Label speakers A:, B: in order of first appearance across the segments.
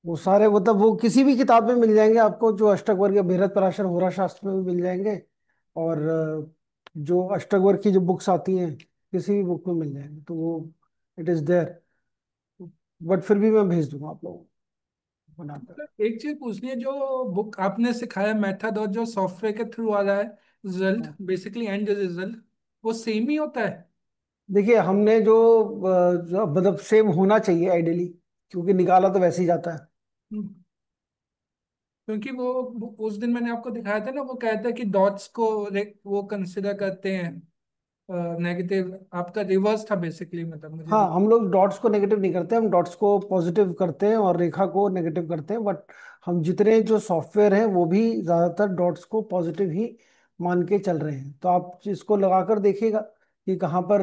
A: वो सारे मतलब वो किसी भी किताब में मिल जाएंगे आपको, जो अष्टक या बृहद पराशर होरा शास्त्र में भी मिल जाएंगे। और जो अष्टक की जो बुक्स आती हैं किसी भी बुक में मिल जाएंगे, तो वो इट इज देयर। बट फिर भी मैं भेज दूंगा आप लोगों को बनाकर।
B: एक चीज पूछनी है, जो बुक आपने सिखाया मेथड और जो सॉफ्टवेयर के थ्रू आ रहा है रिजल्ट,
A: हाँ।
B: बेसिकली एंड रिजल्ट, वो सेम ही होता है?
A: देखिए हमने जो मतलब सेम होना चाहिए आइडियली, क्योंकि निकाला तो वैसे ही जाता है।
B: हम्म, क्योंकि वो उस दिन मैंने आपको दिखाया था ना, वो कहता है कि डॉट्स को वो कंसिडर करते हैं नेगेटिव। आपका रिवर्स था बेसिकली, मतलब मुझे
A: हाँ,
B: दिख।
A: हम लोग डॉट्स को नेगेटिव नहीं करते, हम डॉट्स को पॉजिटिव करते हैं और रेखा को नेगेटिव करते हैं। बट हम जितने जो सॉफ्टवेयर हैं वो भी ज़्यादातर डॉट्स को पॉजिटिव ही मान के चल रहे हैं। तो आप इसको लगाकर देखिएगा कि कहाँ पर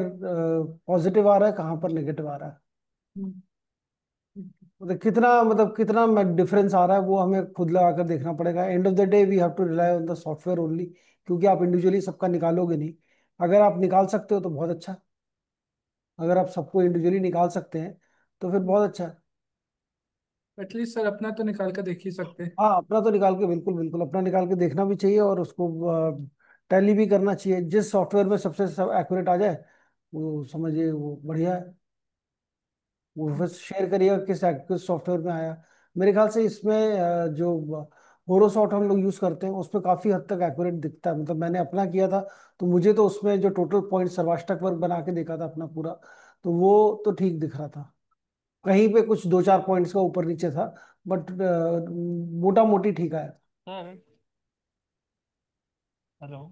A: पॉजिटिव आ रहा है, कहाँ पर नेगेटिव आ रहा है।
B: हम्म,
A: मतलब कितना डिफरेंस आ रहा है वो हमें खुद लगाकर देखना पड़ेगा। End of the day we have to rely on the software only, क्योंकि आप इंडिविजुअली सबका निकालोगे नहीं। अगर आप निकाल सकते हो तो बहुत अच्छा। अगर आप सबको इंडिविजुअली निकाल सकते हैं तो फिर बहुत अच्छा है।
B: एटलीस्ट सर अपना तो निकाल कर देख ही सकते हैं।
A: हाँ, अपना तो निकाल के, बिल्कुल बिल्कुल अपना निकाल के देखना भी चाहिए, और उसको टैली भी करना चाहिए। जिस सॉफ्टवेयर में सबसे सब एक्यूरेट आ जाए वो समझिए वो बढ़िया है। वो बस शेयर करिएगा किस सॉफ्टवेयर में आया। मेरे ख्याल से इसमें जो होरोसॉट हम लोग यूज करते हैं उसमें काफी हद तक एक्यूरेट दिखता है। मतलब मैंने अपना किया था, तो मुझे तो उसमें जो टोटल पॉइंट सर्वाष्टक वर्ग बना के देखा था अपना पूरा, तो वो तो ठीक दिख रहा था। कहीं पे कुछ दो चार पॉइंट्स का ऊपर नीचे था, बट मोटा मोटी ठीक आया।
B: हाँ। हेलो।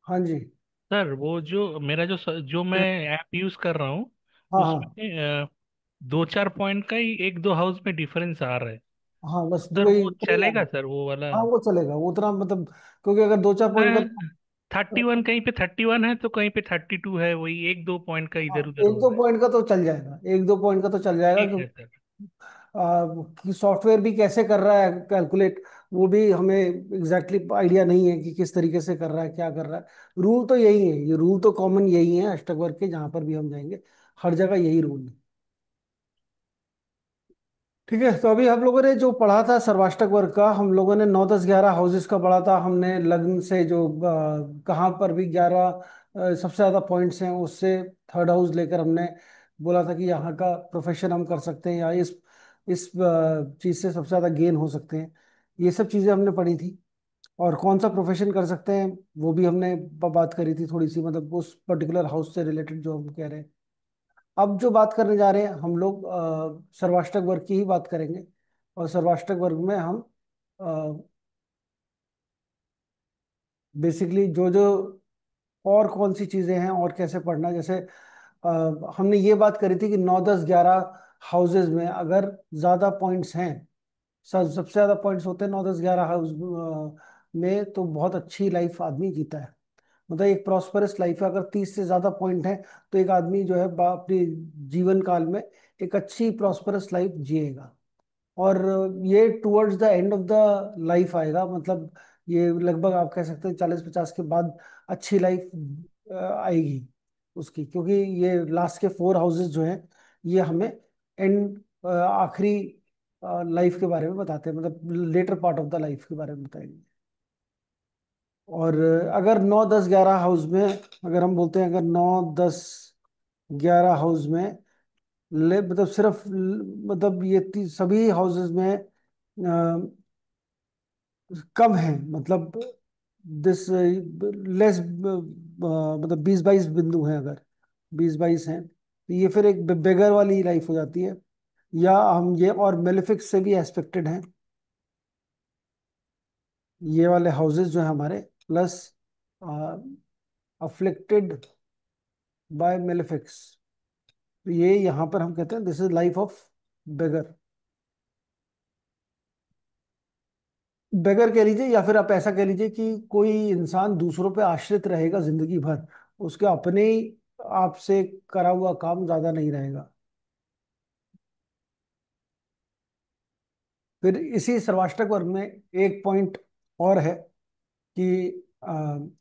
A: हाँ जी।
B: सर वो जो मेरा जो मैं ऐप यूज कर रहा हूँ,
A: हाँ हाँ
B: उसमें दो चार पॉइंट का ही एक दो हाउस में डिफरेंस आ रहा है।
A: हाँ,
B: तो
A: बस
B: सर
A: वही
B: वो
A: वही
B: चलेगा
A: आना।
B: सर, वो वाला?
A: हाँ वो चलेगा, वो उतना मतलब, क्योंकि अगर दो चार पॉइंट का,
B: 31, कहीं पे 31 है तो कहीं पे 32 है, वही एक दो पॉइंट का
A: हाँ,
B: इधर उधर
A: एक
B: हो
A: दो
B: रहा है।
A: पॉइंट का तो चल जाएगा, एक दो पॉइंट का तो चल जाएगा,
B: ठीक है
A: क्योंकि
B: सर।
A: कि सॉफ्टवेयर भी कैसे कर रहा है कैलकुलेट, वो भी हमें एग्जैक्टली आइडिया नहीं है कि किस तरीके से कर रहा है, क्या कर रहा है। रूल तो यही है, ये रूल तो कॉमन यही है अष्टक वर्ग के, जहाँ पर भी हम जाएंगे हर जगह यही रूल है। ठीक है, तो अभी हम लोगों ने जो पढ़ा था सर्वाष्टक वर्ग का, हम लोगों ने 9 10 11 हाउसेस का पढ़ा था। हमने लग्न से जो कहाँ पर भी 11 सबसे ज्यादा पॉइंट्स हैं उससे थर्ड हाउस लेकर हमने बोला था कि यहाँ का प्रोफेशन हम कर सकते हैं, या इस चीज से सबसे ज्यादा गेन हो सकते हैं। ये सब चीजें हमने पढ़ी थी। और कौन सा प्रोफेशन कर सकते हैं वो भी हमने बात करी थी थोड़ी सी, मतलब उस पर्टिकुलर हाउस से रिलेटेड जो हम कह रहे हैं। अब जो बात करने जा रहे हैं हम लोग सर्वाष्टक वर्ग की ही बात करेंगे। और सर्वाष्टक वर्ग में हम बेसिकली जो जो और कौन सी चीजें हैं और कैसे पढ़ना है, जैसे हमने ये बात करी थी कि 9 10 11 हाउसेज में अगर ज्यादा पॉइंट्स हैं, सबसे ज्यादा पॉइंट्स होते हैं 9 10 11 हाउस में, तो बहुत अच्छी लाइफ आदमी जीता है। मतलब एक प्रॉस्परस लाइफ है। अगर 30 से ज्यादा पॉइंट है तो एक आदमी जो है अपने जीवन काल में एक अच्छी प्रॉस्परस लाइफ जिएगा। और ये towards the end of the life आएगा, मतलब ये लगभग आप कह सकते हैं 40 50 के बाद अच्छी लाइफ आएगी उसकी, क्योंकि ये लास्ट के 4 हाउसेस जो हैं ये हमें एंड आखिरी लाइफ के बारे में बताते हैं, मतलब latter part of the life के बारे में बताएंगे। और अगर 9 10 11 हाउस में, अगर हम बोलते हैं अगर 9 10 11 हाउस में मतलब सिर्फ मतलब ये सभी हाउसेस में कम है, मतलब दिस लेस, मतलब 20 22 बिंदु हैं, अगर 20 22 हैं तो ये फिर एक बेगर वाली लाइफ हो जाती है। या हम ये और मेलिफिक्स से भी एस्पेक्टेड हैं ये वाले हाउसेस जो हैं हमारे, प्लस अफ्लिक्टेड बाय मेलिफिक्स। तो ये यहाँ पर हम कहते हैं दिस इज लाइफ ऑफ बेगर। बेगर कह लीजिए, या फिर आप ऐसा कह लीजिए कि कोई इंसान दूसरों पे आश्रित रहेगा जिंदगी भर, उसके अपने ही आप से करा हुआ काम ज्यादा नहीं रहेगा। फिर इसी सर्वाष्टक वर्ग में एक पॉइंट और है कि अ,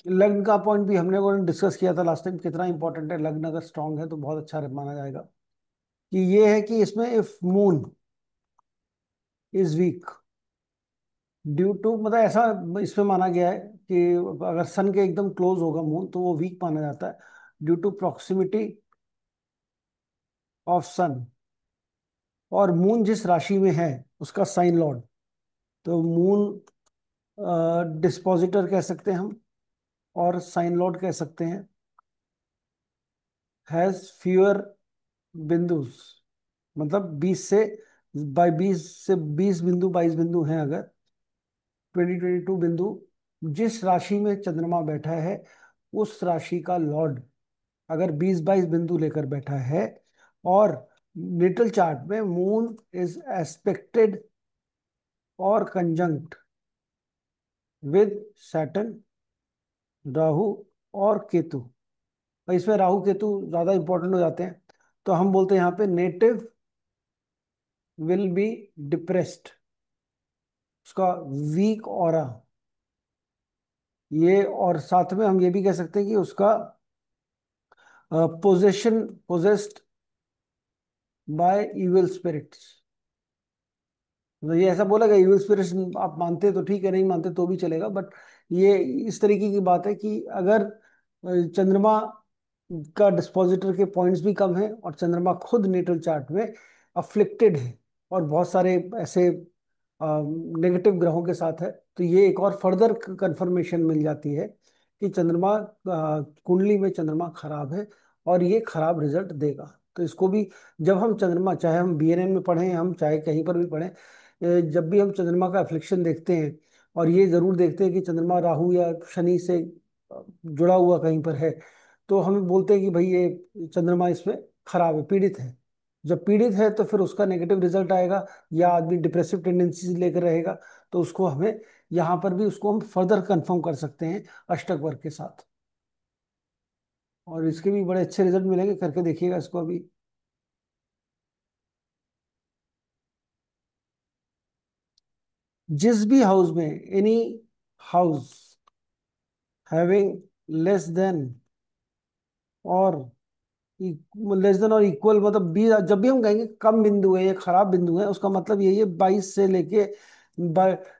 A: लग्न का पॉइंट भी हमने वो डिस्कस किया था लास्ट टाइम, कितना इंपॉर्टेंट है। लग्न अगर स्ट्रांग है तो बहुत अच्छा माना जाएगा। कि ये है कि इसमें if moon is weak due to, मतलब ऐसा इसमें माना गया है कि अगर सन के एकदम क्लोज होगा मून तो वो वीक माना जाता है, ड्यू टू प्रॉक्सिमिटी ऑफ सन, और मून जिस राशि में है उसका साइन लॉर्ड। तो मून डिस्पोजिटर कह सकते हैं हम, और साइन लॉर्ड कह सकते हैं। हैज फ्यूअर बिंदुस, मतलब 20 बिंदु, 22 बिंदु हैं अगर, 20-22 बिंदु जिस राशि में चंद्रमा बैठा है उस राशि का लॉर्ड अगर 20-22 बिंदु लेकर बैठा है, और नेटल चार्ट में मून इज एस्पेक्टेड और कंजंक्ट विद सैटर्न, राहु और केतु। और इसमें राहु केतु ज्यादा इंपॉर्टेंट हो जाते हैं, तो हम बोलते हैं यहाँ पे नेटिव विल बी डिप्रेस्ड, उसका वीक ऑरा। ये, और साथ में हम ये भी कह सकते हैं कि उसका possession, possessed by evil spirits. मतलब ये ऐसा बोला गया, इविल स्पिरिट्स आप मानते तो ठीक है, नहीं मानते तो भी चलेगा, बट ये इस तरीके की बात है कि अगर चंद्रमा का डिस्पोजिटर के पॉइंट्स भी कम है और चंद्रमा खुद नेटल चार्ट में अफ्लिक्टेड है और बहुत सारे ऐसे नेगेटिव ग्रहों के साथ है, तो ये एक और फर्दर कंफर्मेशन मिल जाती है कि चंद्रमा, कुंडली में चंद्रमा खराब है और ये खराब रिजल्ट देगा। तो इसको भी, जब हम चंद्रमा, चाहे हम बीएनएन में पढ़ें, हम चाहे कहीं पर भी पढ़ें, जब भी हम चंद्रमा का एफ्लिक्शन देखते हैं और ये जरूर देखते हैं कि चंद्रमा राहु या शनि से जुड़ा हुआ कहीं पर है, तो हम बोलते हैं कि भाई ये चंद्रमा इसमें खराब है, पीड़ित है। जब पीड़ित है तो फिर उसका नेगेटिव रिजल्ट आएगा, या आदमी डिप्रेसिव टेंडेंसी लेकर रहेगा, तो उसको हमें यहाँ पर भी उसको हम फर्दर कंफर्म कर सकते हैं अष्टक वर्ग के साथ। और इसके भी बड़े अच्छे रिजल्ट मिलेंगे, करके देखिएगा इसको अभी। जिस भी हाउस में, any house having less than और लेस देन और इक्वल, मतलब 20, जब भी हम कहेंगे कम बिंदु है या खराब बिंदु है, उसका मतलब यही है 22 से लेके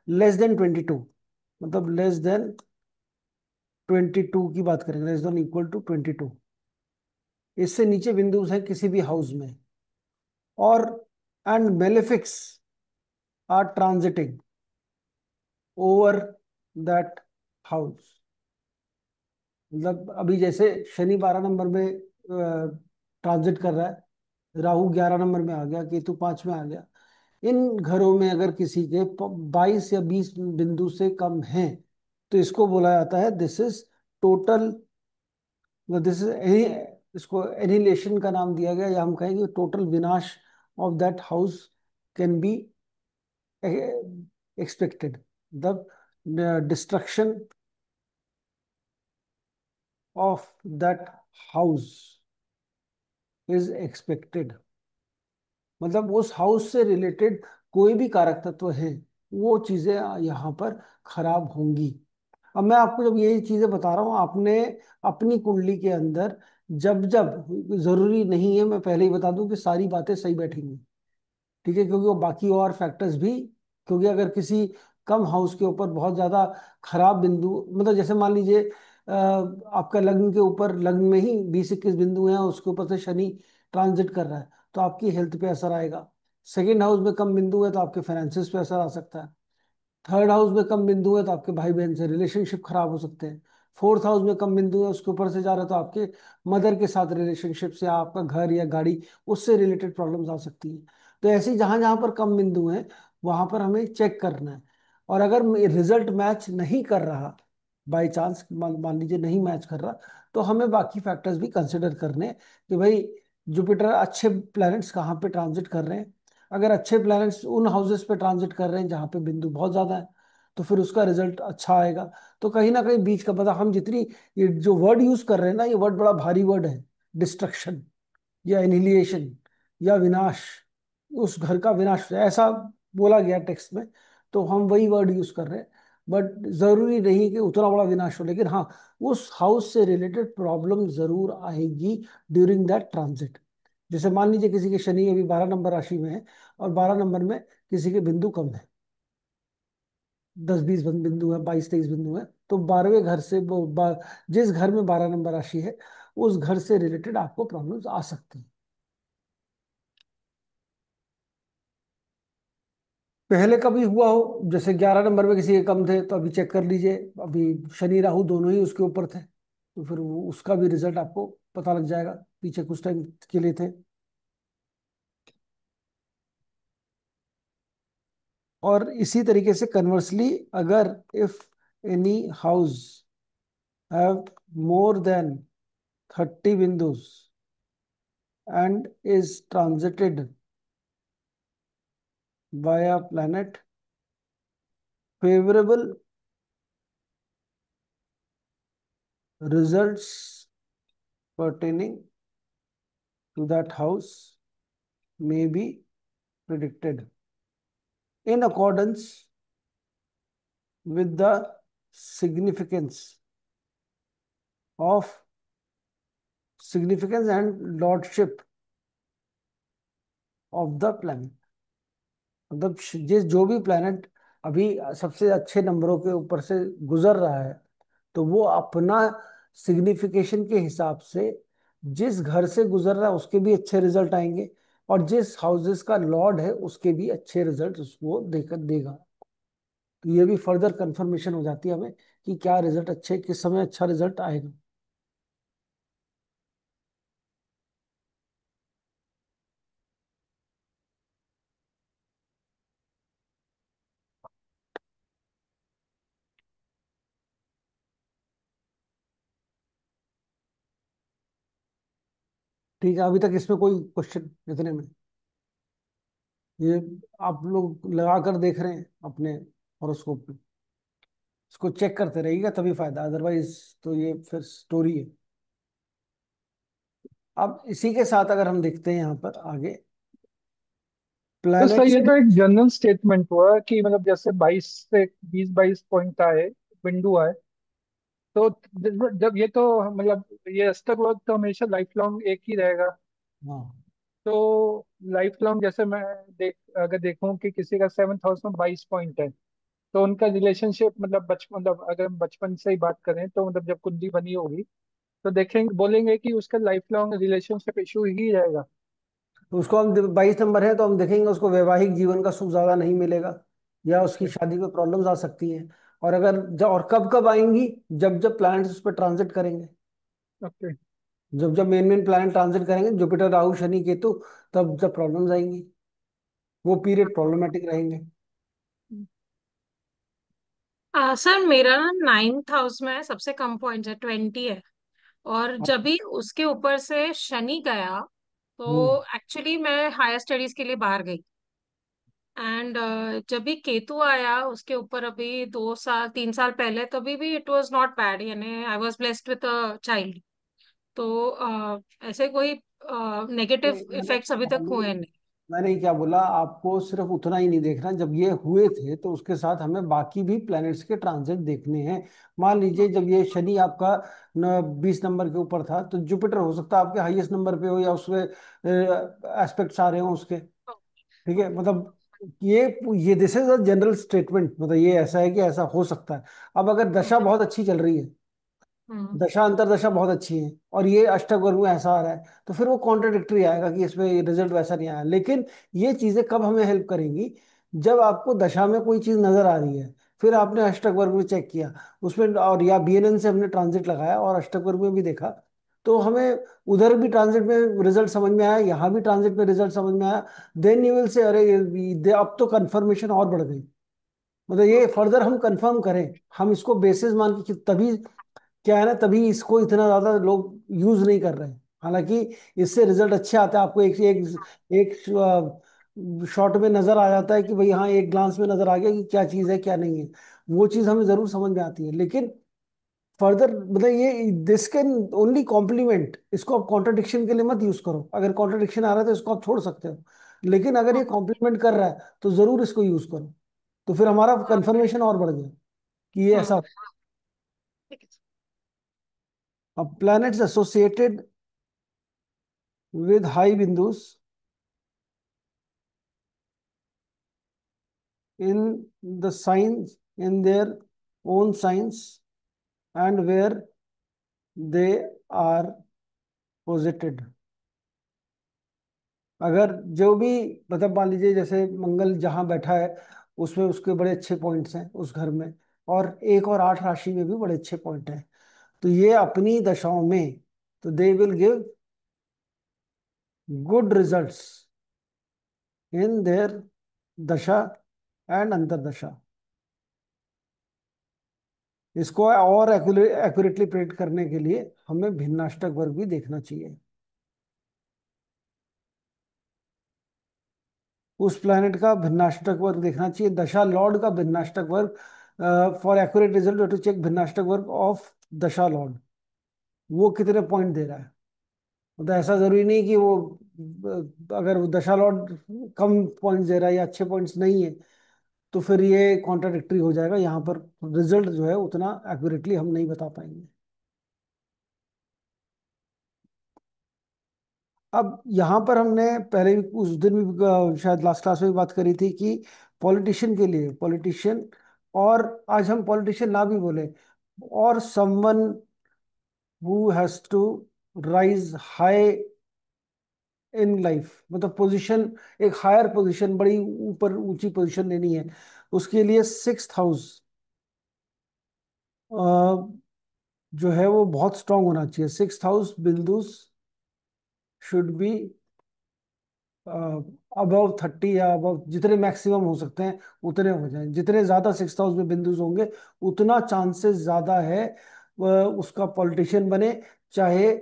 A: लेस देन 22, मतलब लेस देन 22 की बात करेंगे, लेस देन इक्वल टू 22, इससे नीचे बिंदु हैं किसी भी हाउस में, और and malefics are transiting over that house. मतलब अभी जैसे शनि 12 नंबर में ट्रांजिट कर रहा है, राहु 11 नंबर में आ गया, केतु 5 में आ गया, इन घरों में अगर किसी के 22 या 20 बिंदु से कम हैं, तो इसको बोला जाता है this is total, this is any, इसको एनिलेशन का नाम दिया गया, या हम कहेंगे टोटल विनाश of that house can be expected, the destruction of that house is expected. मतलब उस हाउस से रिलेटेड कोई भी कारक तत्व है, वो चीजें यहाँ पर खराब होंगी। अब मैं आपको जब ये चीजें बता रहा हूँ, आपने अपनी कुंडली के अंदर जब जब, जरूरी नहीं है मैं पहले ही बता दूं कि सारी बातें सही बैठेंगी, ठीक है, क्योंकि वो बाकी और फैक्टर्स भी, क्योंकि अगर किसी कम हाउस के ऊपर बहुत ज्यादा खराब बिंदु, मतलब जैसे मान लीजिए आपका लग्न के ऊपर, लग्न में ही 20-21 बिंदु हैं, उसके ऊपर से शनि ट्रांजिट कर रहा है, तो आपकी हेल्थ पे असर आएगा। सेकेंड हाउस में कम बिंदु है तो आपके फाइनेंसिस पे असर आ सकता है। थर्ड हाउस में कम बिंदु है तो आपके भाई बहन से रिलेशनशिप खराब हो सकते हैं। फोर्थ हाउस में कम बिंदु है, उसके ऊपर से जा रहा है तो आपके मदर के साथ रिलेशनशिप से, आपका घर या गाड़ी, उससे रिलेटेड प्रॉब्लम्स आ सकती हैं। तो ऐसे ही जहां जहां पर कम बिंदु हैं वहां पर हमें चेक करना है। और अगर रिजल्ट मैच नहीं कर रहा, बाई चांस मान मान लीजिए नहीं मैच कर रहा, तो हमें बाकी फैक्टर्स भी कंसिडर करने हैं कि भाई जुपिटर, अच्छे प्लैनेट्स कहाँ पे ट्रांजिट कर रहे हैं। अगर अच्छे प्लैनेट्स उन हाउसेस पे ट्रांजिट कर रहे हैं जहाँ पे बिंदु बहुत ज्यादा है, तो फिर उसका रिजल्ट अच्छा आएगा। तो कहीं ना कहीं बीच का, मतलब हम जितनी, ये जो वर्ड यूज कर रहे हैं ना, ये वर्ड बड़ा भारी वर्ड है, डिस्ट्रक्शन या एनिहिलेशन या विनाश, उस घर का विनाश ऐसा बोला गया टेक्स्ट में, तो हम वही वर्ड यूज कर रहे हैं। बट जरूरी नहीं कि उतना बड़ा विनाश हो, लेकिन हाँ, उस हाउस से रिलेटेड प्रॉब्लम जरूर आएगी ड्यूरिंग दैट ट्रांजिट। जैसे मान लीजिए किसी के शनि अभी 12 नंबर राशि में है और 12 नंबर में किसी के बिंदु कम है, 10-20 बिंदु है, 22-23 बिंदु है, तो 12वें घर से जिस घर में 12 नंबर राशि है उस घर से रिलेटेड आपको प्रॉब्लम्स आ सकती हैं। पहले कभी हुआ हो, जैसे 11 नंबर में किसी के कम थे, तो अभी चेक कर लीजिए, अभी शनि राहु दोनों ही उसके ऊपर थे, तो फिर उसका भी रिजल्ट आपको पता लग जाएगा, पीछे कुछ टाइम के लिए थे। और इसी तरीके से कन्वर्सली, अगर if any house have more than 30 windows and is transited by a planet favorable, results pertaining to that house may be predicted in accordance with the significance of significance and lordship of the planet। मतलब जिस जो भी planet अभी सबसे अच्छे नंबरों के ऊपर से गुजर रहा है, तो वो अपना सिग्निफिकेशन के हिसाब से जिस घर से गुजर रहा है उसके भी अच्छे रिजल्ट आएंगे, और जिस हाउसेस का लॉर्ड है उसके भी अच्छे रिजल्ट उसको देकर देगा। तो ये भी फर्दर कंफर्मेशन हो जाती है हमें कि क्या रिजल्ट अच्छे, किस समय अच्छा रिजल्ट आएगा। ठीक है, अभी तक इसमें कोई क्वेश्चन इतने में? ये आप लोग लगा कर देख रहे हैं अपने हॉरोस्कोप में, इसको चेक करते रहिएगा तभी फायदा, अदरवाइज तो ये फिर स्टोरी है। अब इसी के साथ अगर हम देखते हैं यहाँ पर आगे
B: तो सर
A: प्लैनेट्स।
B: ये तो एक जनरल स्टेटमेंट हुआ कि मतलब जैसे 22 से 20 22 पॉइंट आए, बिंदु आए, तो जब ये तो मतलब ये अष्टक वर्ग तो हमेशा लाइफ लॉन्ग एक ही रहेगा।
A: हाँ,
B: तो लाइफ लॉन्ग जैसे मैं अगर देखूं कि किसी का 7th हाउस में 22 पॉइंट है, तो उनका रिलेशनशिप मतलब बचपन, मतलब अगर हम बचपन से ही बात करें तो मतलब जब कुंडली बनी होगी तो देखेंगे, बोलेंगे कि उसका लाइफ लॉन्ग रिलेशनशिप इशू ही रहेगा।
A: तो उसको हम 22 नंबर है तो हम देखेंगे उसको वैवाहिक जीवन का सुख ज्यादा नहीं मिलेगा, या उसकी
B: ओके।
A: शादी में प्रॉब्लम्स आ सकती हैं। और अगर जब और कब कब आएंगी, जब जब प्लैनेट्स उस पर ट्रांजिट करेंगे,
B: ओके।
A: जब जब मेन मेन प्लैनेट ट्रांजिट करेंगे, जुपिटर राहु शनि केतु, तब जब प्रॉब्लम्स आएंगी, वो पीरियड प्रॉब्लमेटिक रहेंगे।
B: सर मेरा ना 9th हाउस में सबसे कम पॉइंट है, 20 है। और जब भी उसके ऊपर से शनि गया
A: हम्म।
B: तो एक्चुअली मैं हायर स्टडीज के लिए बाहर गई। एंड जब भी केतु आया उसके ऊपर अभी 2 साल 3 साल पहले, तभी भी इट वाज नॉट बैड, यानी I was blessed with a child. तो ऐसे कोई नेगेटिव
A: नहीं,
B: इफेक्ट्स अभी तक हुए नहीं।
A: मैंने क्या बोला आपको, सिर्फ उतना ही नहीं देखना, जब ये हुए थे तो उसके साथ हमें बाकी भी प्लैनेट्स के ट्रांजिट देखने हैं। मान लीजिए जब ये शनि आपका 20 नंबर के ऊपर था, तो जुपिटर हो सकता है आपके हाईएस्ट नंबर पे हो, या उसके एस्पेक्ट्स आ रहे हो उसके। ठीक है, मतलब ये ये this is a general statement, मतलब ये ऐसा है कि ऐसा हो सकता है। अब अगर दशा बहुत अच्छी चल रही है,
B: हम्म।
A: दशा अंतरदशा बहुत अच्छी है, और ये अष्टक वर्ग में ऐसा आ रहा है, तो फिर वो कॉन्ट्रडिक्टरी आएगा कि इसमें रिजल्ट वैसा नहीं आया। लेकिन ये चीजें कब हमें हेल्प करेंगी, जब आपको दशा में कोई चीज नजर आ रही है, फिर आपने अष्टक वर्ग में चेक किया उसमें, और या बीएनएन से हमने ट्रांजिट लगाया और अष्टक वर्ग में भी देखा, तो हमें उधर भी ट्रांजिट में रिजल्ट समझ में आया, यहाँ भी ट्रांजिट में रिजल्ट समझ में आया, देन यू विल से अरे अब तो कंफर्मेशन और बढ़ गई। मतलब ये फर्दर हम कंफर्म करें, हम इसको बेसिस मान के तभी, क्या है ना, तभी इसको इतना ज्यादा लोग यूज नहीं कर रहे हैं। हालांकि इससे रिजल्ट अच्छे आते हैं, आपको एक एक एक शॉट में नजर आ जाता है कि भाई हाँ, एक ग्लांस में नजर आ गया कि क्या चीज है क्या नहीं है, वो चीज हमें जरूर समझ में आती है। लेकिन फर्दर मतलब ये दिस कैन ओनली कॉम्प्लीमेंट, इसको आप कॉन्ट्रडिक्शन के लिए मत यूज करो। अगर कॉन्ट्रडिक्शन आ रहा है तो इसको आप छोड़ सकते हो, लेकिन अगर ये कॉम्प्लीमेंट कर रहा है तो जरूर इसको यूज करो। तो फिर हमारा कंफर्मेशन और बढ़ गया कि ये ऐसा। अब planets associated with high bindus in the science, in their own science, and where they are posited. अगर जो भी, मतलब मान लीजिए जैसे मंगल जहां बैठा है उसमें उसके बड़े अच्छे पॉइंट्स हैं उस घर में, और 1 और 8 राशि में भी बड़े अच्छे पॉइंट हैं, तो ये अपनी दशाओं में, तो they will give good results in their दशा एंड अंतर्दशा। इसको और एक्यूरेटली प्रेडिक्ट करने के लिए हमें भिन्नाष्टक वर्ग भी देखना चाहिए। उस प्लैनेट का भिन्नाष्टक वर्ग देखना चाहिए, दशा लॉर्ड का भिन्नाष्टक वर्ग। For accurate result to check bhinnashtak varga of दशा लॉर्ड, वो कितने पॉइंट दे रहा है। मतलब ऐसा जरूरी नहीं कि वो अगर वो दशा लॉर्ड कम पॉइंट्स दे रहा है या अच्छे पॉइंट्स नहीं है तो फिर ये कॉन्ट्राडिक्टरी हो जाएगा, यहाँ पर रिजल्ट जो है उतना एक्यूरेटली हम नहीं बता पाएंगे। अब यहाँ पर हमने पहले भी उस दिन भी शायद लास्ट क्लास में भी बात करी थी कि पॉलिटिशियन के लिए, पॉलिटिशियन, और आज हम पॉलिटिशियन ना भी बोले, और someone who has to rise high in life, मतलब पोजीशन, एक हायर पोजीशन, बड़ी ऊपर ऊंची पोजीशन लेनी है, उसके लिए 6th हाउस जो है वो बहुत स्ट्रांग होना चाहिए। 6th house bindus should be above 30, या अबव जितने मैक्सिमम हो सकते हैं उतने हो जाएं। जितने ज्यादा 6th हाउस में बिंदुस होंगे उतना चांसेस ज्यादा है उसका पॉलिटिशियन बने, चाहे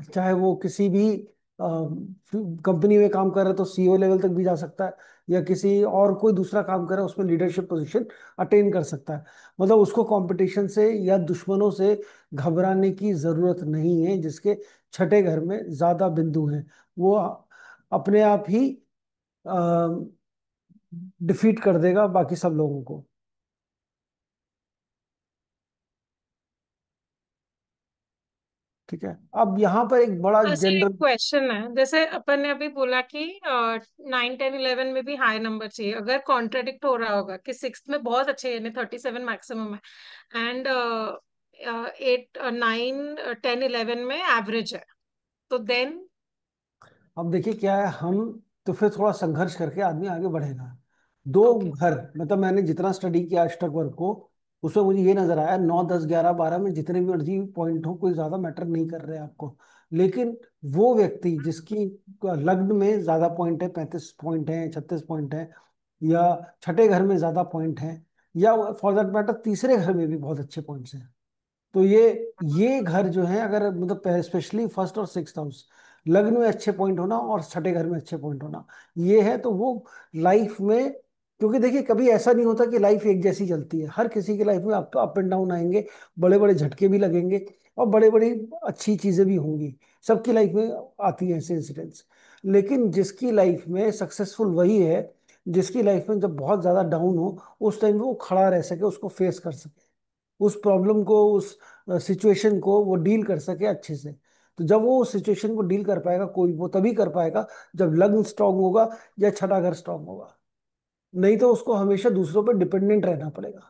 A: चाहे वो किसी भी कंपनी में काम कर रहा है तो सीईओ लेवल तक भी जा सकता है, या किसी और कोई दूसरा काम कर रहा है उसमें लीडरशिप पोजीशन अटेन कर सकता है। मतलब उसको कंपटीशन से या दुश्मनों से घबराने की जरूरत नहीं है, जिसके छठे घर में ज्यादा बिंदु हैं, वो अपने आप ही डिफीट कर देगा बाकी सब लोगों को। ठीक है, अब यहाँ पर एक बड़ा
C: वैसे एक
A: जनरल,
C: क्वेश्चन है, जैसे अपन ने अभी बोला कि 9 10 11 में भी हाई नंबर चाहिए, अगर कॉन्ट्रडिक्ट हो रहा होगा कि सिक्स में बहुत अच्छे यानी 37 मैक्सिमम है, एंड 8 9 10 11 में एवरेज है, तो देन।
A: अब देखिए क्या है, हम तो फिर थोड़ा संघर्ष करके आदमी आगे बढ़ेगा। दो
C: ओके।
A: घर, मतलब मैंने जितना स्टडी किया अष्टक वर्ग को, उसमें मुझे ये नजर आया 9 10 11 12 में जितने भी मर्जी पॉइंट हो कोई ज्यादा मैटर नहीं कर रहे आपको। लेकिन वो व्यक्ति जिसकी लग्न में ज्यादा पॉइंट है, 35 पॉइंट है, 36 पॉइंट है, या छठे घर में ज्यादा पॉइंट है, या फॉर दैट मैटर तीसरे घर में भी बहुत अच्छे पॉइंट्स हैं, तो ये घर जो है, अगर मतलब स्पेशली फर्स्ट और 6th हाउस, लग्न में अच्छे पॉइंट होना और छठे घर में अच्छे पॉइंट होना, ये है तो वो लाइफ में, क्योंकि देखिए कभी ऐसा नहीं होता कि लाइफ एक जैसी चलती है, हर किसी की लाइफ में अप एंड डाउन आएंगे, बड़े बड़े झटके भी लगेंगे, और बड़े बड़ी अच्छी चीजें भी होंगी, सबकी लाइफ में आती है ऐसे इंसिडेंट्स। लेकिन जिसकी लाइफ में सक्सेसफुल वही है जिसकी लाइफ में जब बहुत ज्यादा डाउन हो उस टाइम पे वो खड़ा रह सके, उसको फेस कर सके, उस प्रॉब्लम को, उस सिचुएशन को वो डील कर सके अच्छे से। तो जब वो उस सिचुएशन को डील कर पाएगा कोई, वो तभी कर पाएगा जब लग्न स्ट्रांग होगा या छठा घर स्ट्रांग होगा। नहीं तो उसको हमेशा दूसरों पर डिपेंडेंट रहना पड़ेगा।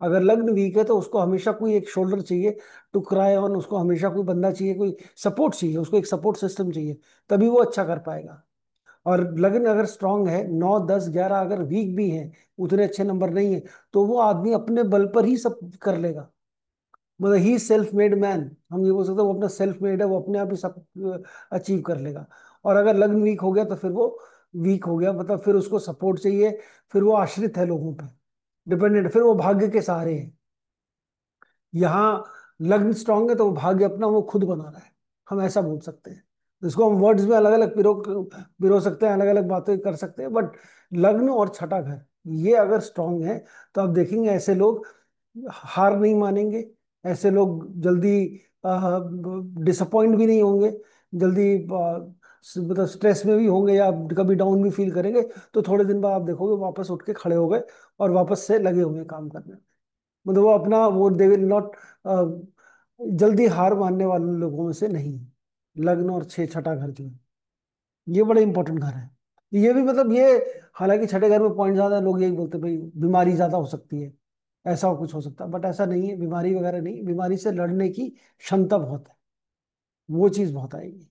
A: अगर लग्न वीक है तो उसको हमेशा कोई एक शोल्डर चाहिए टू क्राई ऑन, उसको हमेशा कोई बंदा चाहिए, कोई सपोर्ट चाहिए, उसको एक सपोर्ट सिस्टम चाहिए, तभी वो अच्छा कर पाएगा। और लग्न अगर स्ट्रांग है, 9 10 11 अगर वीक भी है, उतने अच्छे नंबर नहीं है, तो वो आदमी अपने बल पर ही सब कर लेगा। मतलब ही सेल्फ मेड मैन, हम ये बोल सकते हैं वो अपना सेल्फ मेड है, वो अपने आप ही सब अचीव कर लेगा। और अगर लग्न वीक हो गया तो फिर वो वीक हो गया, मतलब फिर उसको सपोर्ट चाहिए, फिर वो आश्रित है लोगों पे, डिपेंडेंट, फिर वो भाग्य के सहारे है। यहाँ लग्न स्ट्रांग है तो वो भाग्य अपना वो खुद बना रहा है, हम ऐसा बोल सकते हैं। इसको हम वर्ड्स में अलग अलग पिरो पिरो सकते हैं, अलग अलग बातें कर सकते हैं, बट लग्न और छठा घर ये अगर स्ट्रांग है तो आप देखेंगे ऐसे लोग हार नहीं मानेंगे, ऐसे लोग जल्दी डिसअपॉइंट भी नहीं होंगे, जल्दी मतलब स्ट्रेस में भी होंगे या कभी डाउन भी फील करेंगे, तो थोड़े दिन बाद आप देखोगे वापस उठ के खड़े हो गए और वापस से लगे हुए हैं काम करने में। मतलब वो अपना वो दे विल नॉट, जल्दी हार मानने वाले लोगों में से नहीं है। लग्न और छह छठा घर जो है ये बड़े इंपॉर्टेंट घर है। ये भी मतलब ये, हालांकि छठे घर में पॉइंट ज्यादा है, लोग यही बोलते हैं भाई बीमारी ज्यादा हो सकती है, ऐसा कुछ हो सकता है, बट ऐसा नहीं है, बीमारी वगैरह नहीं, बीमारी से लड़ने की क्षमता बहुत है, वो चीज बहुत आएगी।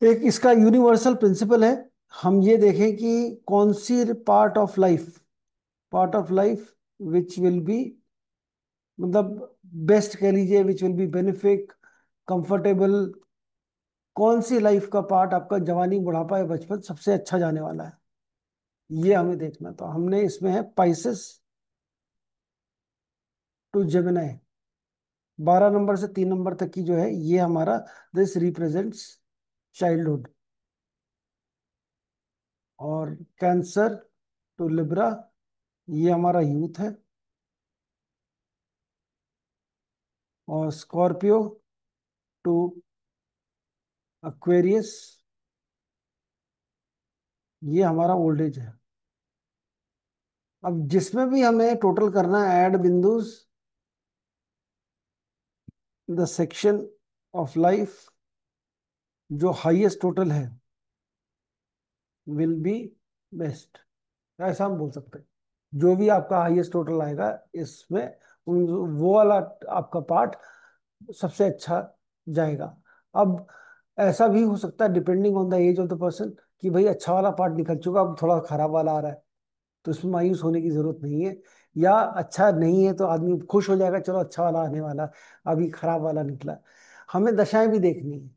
A: एक इसका यूनिवर्सल प्रिंसिपल है, हम ये देखें कि कौन सी part of life which will be, मतलब बेस्ट कह लीजिए, which will be benefic, comfortable, कौन सी लाइफ का पार्ट आपका जवानी बुढ़ापा या बचपन सबसे अच्छा जाने वाला है, ये हमें देखना। तो हमने इसमें है पाइसेस टू जेमिनाई, 12 नंबर से 3 नंबर तक की जो है ये हमारा, दिस रिप्रेजेंट्स चाइल्डहुड। और कैंसर टू लिब्रा, ये हमारा यूथ है। और स्कॉर्पियो टू एक्वेरियस, ये हमारा ओल्ड एज है। अब जिसमें भी हमें टोटल करना है add bindus, the section of life जो हाईएस्ट टोटल है विल बी बेस्ट, ऐसा हम बोल सकते हैं। जो भी आपका हाईएस्ट टोटल आएगा इसमें, वो वाला आपका पार्ट सबसे अच्छा जाएगा। अब ऐसा भी हो सकता है depending on the age of the person, कि भाई अच्छा वाला पार्ट निकल चुका, अब थोड़ा खराब वाला आ रहा है, तो इसमें मायूस होने की जरूरत नहीं है। या अच्छा नहीं है तो आदमी खुश हो जाएगा, चलो अच्छा वाला आने वाला, अभी खराब वाला निकला। हमें दशाएं भी देखनी है,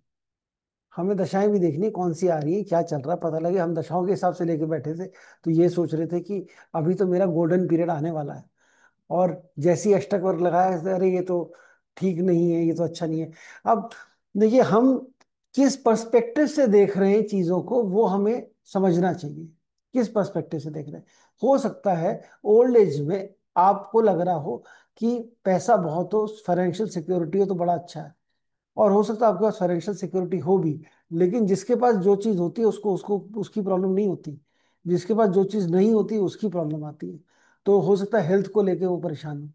A: हमें दशाएं भी देखनी है, कौन सी आ रही है, क्या चल रहा है, पता लगे हम दशाओं के हिसाब से लेके बैठे थे तो ये सोच रहे थे कि अभी तो मेरा गोल्डन पीरियड आने वाला है, और जैसी अष्टक वर्ग लगाया, अरे ये तो ठीक नहीं है, ये तो अच्छा नहीं है। अब देखिए, हम किस पर्सपेक्टिव से देख रहे हैं चीजों को, वो हमें समझना चाहिए, किस पर्सपेक्टिव से देख रहे हैं। हो सकता है ओल्ड एज में आपको लग रहा हो कि पैसा बहुत हो, फाइनेंशियल सिक्योरिटी हो तो बड़ा अच्छा है, और हो सकता है आपके पास फाइनेंशियल सिक्योरिटी हो भी, लेकिन जिसके पास जो चीज होती है उसको उसको उसकी प्रॉब्लम नहीं होती, जिसके पास जो चीज नहीं होती उसकी प्रॉब्लम आती है। तो हो सकता है हेल्थ को लेके वो परेशान हो,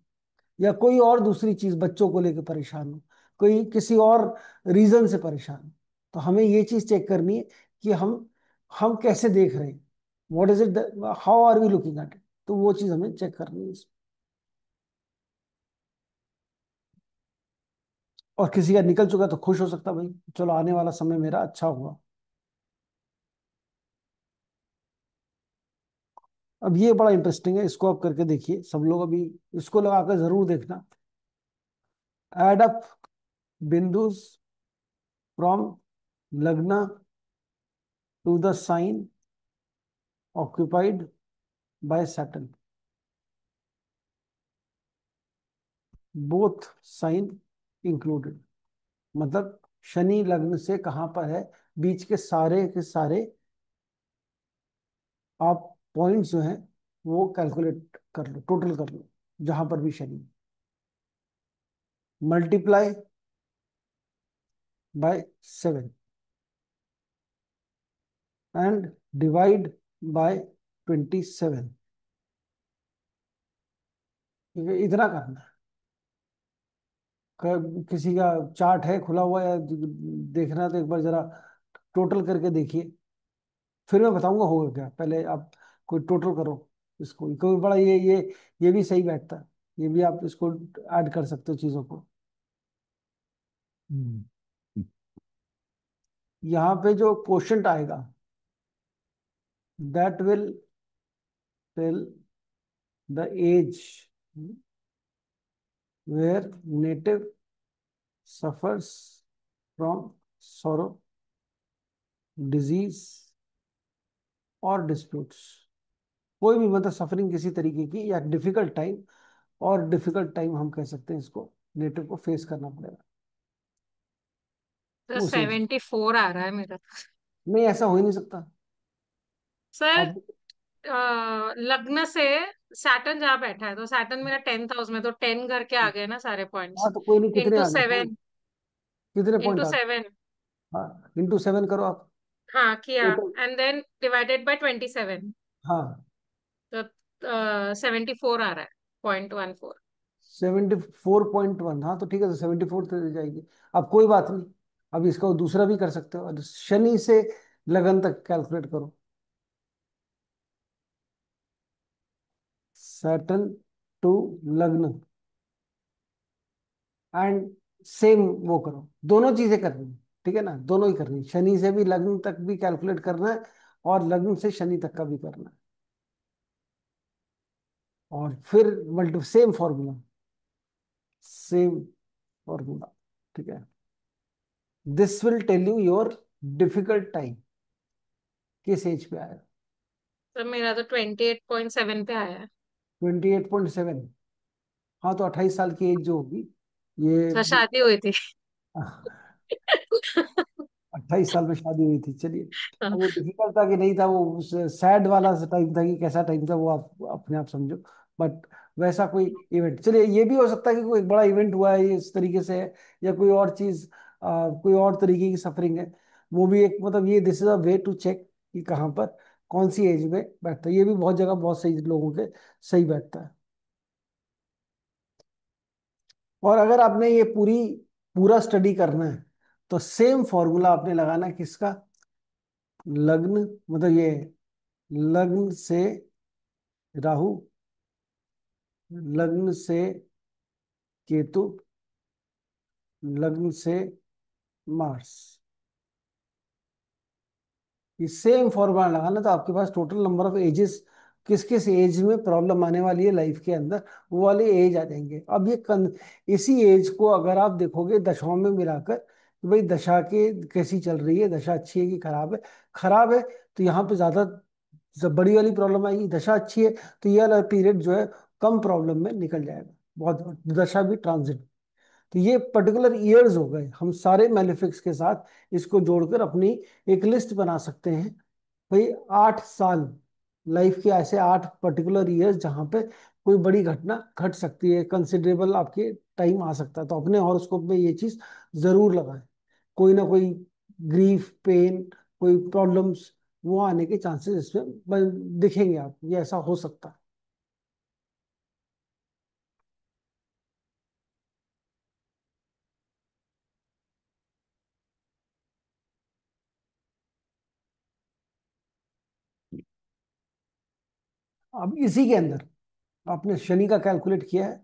A: या कोई और दूसरी चीज बच्चों को लेके परेशान हो, कोई किसी और रीजन से परेशान हो। तो हमें ये चीज चेक करनी है कि हम कैसे देख रहे हैं, what is it, how are we looking at it, तो वो चीज हमें चेक करनी है। और किसी का निकल चुका तो खुश हो सकता भाई, चलो आने वाला समय मेरा अच्छा हुआ। अब ये बड़ा इंटरेस्टिंग है, इसको आप करके देखिए सब लोग, अभी इसको लगाकर जरूर देखना। एड अप बिंदुस from lagna to the sign occupied by Saturn, both sign included, मतलब शनि लग्न से कहाँ पर है, बीच के सारे आप पॉइंट्स जो हैं वो कैलकुलेट कर लो, टोटल कर लो, जहां पर भी Shani, multiply by 7 and divide by 27। ठीक है, इतना करना है। किसी का चार्ट है खुला हुआ या देखना है तो एक बार जरा टोटल करके देखिए, फिर मैं बताऊंगा होगा क्या, पहले आप कोई टोटल करो इसको, कोई बड़ा ये भी सही बैठता है, ये भी आप इसको ऐड कर सकते हो चीजों को। हम्म। यहाँ पे जो क्वोशंट आएगा, that will tell the age where native suffers from sorrow, disease और डिस्प्यूट्स, कोई भी मतलब सफरिंग किसी तरीके की या डिफिकल्ट टाइम, और डिफिकल्ट टाइम हम कह सकते हैं इसको, नेटिव को फेस करना पड़ेगा
C: तो
A: उस एज।
C: 74 आ रहा है मेरा।
A: नहीं, ऐसा हो ही नहीं सकता।
C: सर,
A: अब
C: लग्न से सैटर्न जहाँ बैठा है, तो सैटर्न मेरा 10th हाउस में, तो 10 करके आ गए ना सारे
A: हाँ,
C: पॉइंट्स।
A: तो कोई नहीं, कितने
C: इंटू
A: आ गए पॉइंट,
C: 7,
A: कितने पॉइंट
C: इंटू
A: आ गए?
C: 7।
A: हाँ, इंटू 7 करो आप,
C: हाँ किया।
A: Total.
C: And then divided by 27,
A: हाँ,
C: तो 74 आ रहा है, 0.14।
A: 74.1, हाँ तो ठीक है, तो 74 तो जाएगी। अब कोई बात नहीं, अब इसका दूसरा भी कर सकते हो, और शनि से लगन तक कैलकुलेट करो। सैटर्न टू लग्न, एंड सेम वो करो, दोनों चीजें करनी है, ठीक है ना, दोनों ही करनी है। शनि से भी लग्न तक भी कैलकुलेट करना है, और लग्न से शनि तक का भी करना है, और फिर multi same formula, same formula, ठीक है। This will tell you your difficult time किस एज पे आएगा।
C: तो मेरा तो 28.7 पे आया है।
A: 28.7, हाँ तो 28 साल की एज जो होगी ये।
C: तो शादी हुई थी।
A: 28 साल में शादी हुई थी, चलिए। अब वो डिफिकल्ट था कि नहीं था, वो सैड वाला टाइम था कि कैसा टाइम था, वो आप अपने आप समझो। बट वैसा कोई इवेंट, चलिए ये भी हो सकता है कि कोई एक बड़ा इवेंट हुआ है, ये इस तरीके से है, या कोई और चीज, कोई और तरीके की सफरिंग है। वो भी एक मतलब, ये this is a way to check कि कहाँ पर कौन सी एज में बैठता है। ये भी बहुत जगह बहुत सही लोगों के सही बैठता है। और अगर आपने ये पूरा स्टडी करना है, तो सेम फॉर्मूला आपने लगाना है किसका, लग्न, मतलब ये लग्न से राहु, लग्न से केतु, लग्न से मार्स, ये सेम फॉर्मूला लगाना, तो आपके पास टोटल नंबर ऑफ एजेस, किस किस एज में प्रॉब्लम आने वाली है लाइफ के अंदर, वो वाले एज आ जाएंगे। अब इसी एज को अगर आप देखोगे दशाओं में मिलाकर कि भाई दशा के कैसी चल रही है, दशा अच्छी है कि खराब है, खराब है तो यहाँ पे ज्यादा बड़ी वाली प्रॉब्लम आएगी, दशा अच्छी है तो ये वाला पीरियड जो है कम प्रॉब्लम में निकल जाएगा, बहुत दशा भी ट्रांजिट। तो ये पर्टिकुलर ईयर्स हो गए, हम सारे मैलिफिक्स के साथ इसको जोड़कर अपनी एक लिस्ट बना सकते हैं। भाई 8 साल लाइफ के ऐसे 8 पर्टिकुलर ईयर्स जहाँ पे कोई बड़ी घटना घट सकती है, कंसिडरेबल आपके टाइम आ सकता है, तो अपने हॉरोस्कोप में ये चीज जरूर लगाएं। कोई ना कोई ग्रीफ, पेन, कोई प्रॉब्लम्स, वो आने के चांसेस इसमें दिखेंगे आप, ये ऐसा हो सकता है। अब इसी के अंदर आपने शनि का कैलकुलेट किया है।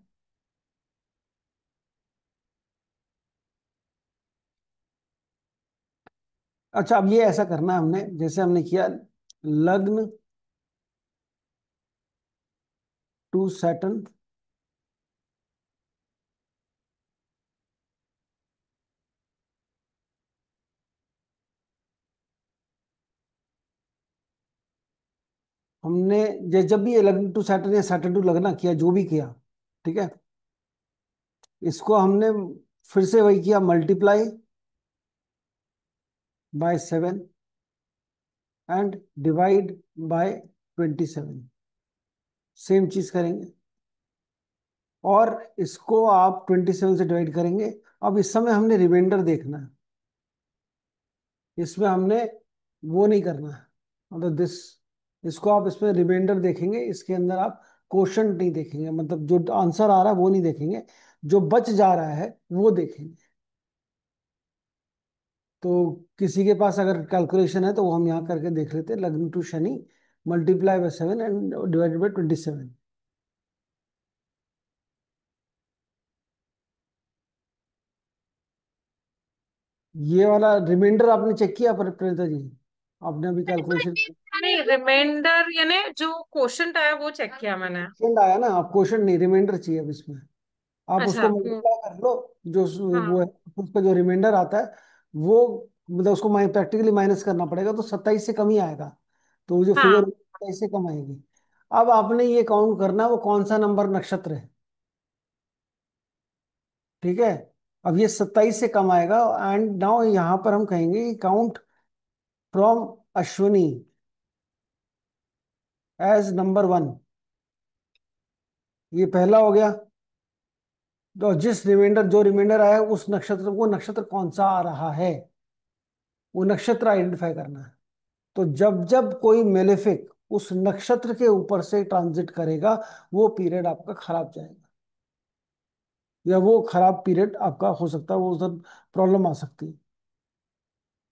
A: अच्छा, अब ये ऐसा करना है हमने, जैसे हमने किया लग्न टू सैटर्न, हमने जब भी ये लग्न टू सैटर्न या सैटर्न टू लगना किया, जो भी किया, ठीक है, इसको हमने फिर से वही किया, multiply by 7 and divide by 27, same चीज करेंगे, और इसको आप 27 से डिवाइड करेंगे। अब इस समय हमने रिमाइंडर देखना है, इसमें हमने वो नहीं करना है, मतलब इसको आप इसमें रिमाइंडर देखेंगे, इसके अंदर आप क्वेश्चन नहीं देखेंगे, मतलब जो आंसर आ रहा है वो नहीं देखेंगे, जो बच जा रहा है वो देखेंगे। तो किसी के पास अगर कैलकुलेशन है तो वो हम यहाँ करके देख लेते हैं, lagna to Shani multiply by 7 and divided by 27। ये वाला रिमाइंडर आपने चेक किया पर प्रणीता जी, आपने अभी कैलकुलेशन
C: नहीं, रिमाइंडर यानी जो क्वेश्चन आया वो चेक किया मैंने।
A: आया ना, आप क्वेश्चन नहीं, रिमाइंडर चाहिए अब इसमें। आप
C: अच्छा
A: उसको मल्टीप्लाई कर लो, जो वो है,
C: हाँ
A: उसका जो रिमाइंडर आता है वो, मतलब उसको प्रैक्टिकली माइनस करना पड़ेगा, तो 27 से कम ही आएगा, तो वो जो फिगर
C: हाँ
A: 27 से कम आएगी। अब आपने ये काउंट करना है वो कौन सा नंबर नक्षत्र है, ठीक है। अब ये 27 से कम आएगा, एंड नाउ यहाँ पर हम कहेंगे count from Ashwini age number 1, ये पहला हो गया। तो जिस रिमाइंडर जो रिमाइंडर आया उस नक्षत्र, वो नक्षत्र कौन सा आ रहा है, वो नक्षत्र आइडेंटिफाई करना है। तो जब जब कोई मेलेफिक उस नक्षत्र के ऊपर से ट्रांजिट करेगा, वो पीरियड आपका खराब जाएगा, या वो खराब पीरियड आपका हो सकता है, वो उधर प्रॉब्लम आ सकती है,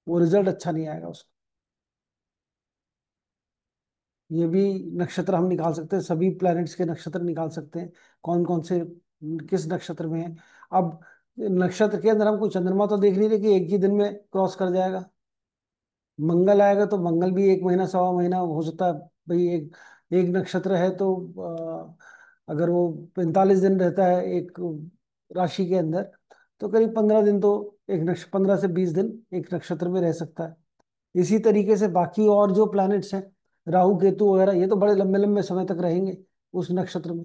A: वो रिजल्ट अच्छा नहीं आएगा उसका। ये भी नक्षत्र हम निकाल सकते हैं, सभी प्लैनेट्स के नक्षत्र निकाल सकते हैं, कौन कौन से किस नक्षत्र में है। अब नक्षत्र के अंदर हम कोई चंद्रमा तो देख नहीं रहे कि एक ही दिन में क्रॉस कर जाएगा। मंगल आएगा तो मंगल भी एक महीना सवा महीना हो सकता है। भाई एक एक नक्षत्र है तो अगर वो 45 दिन रहता है एक राशि के अंदर, तो करीब 15 दिन तो एक नक्ष 15 से 20 दिन एक नक्षत्र में रह सकता है। इसी तरीके से बाकी और जो प्लैनेट्स हैं, राहु केतु वगैरह, ये तो बड़े लंबे लंबे समय तक रहेंगे उस नक्षत्र में।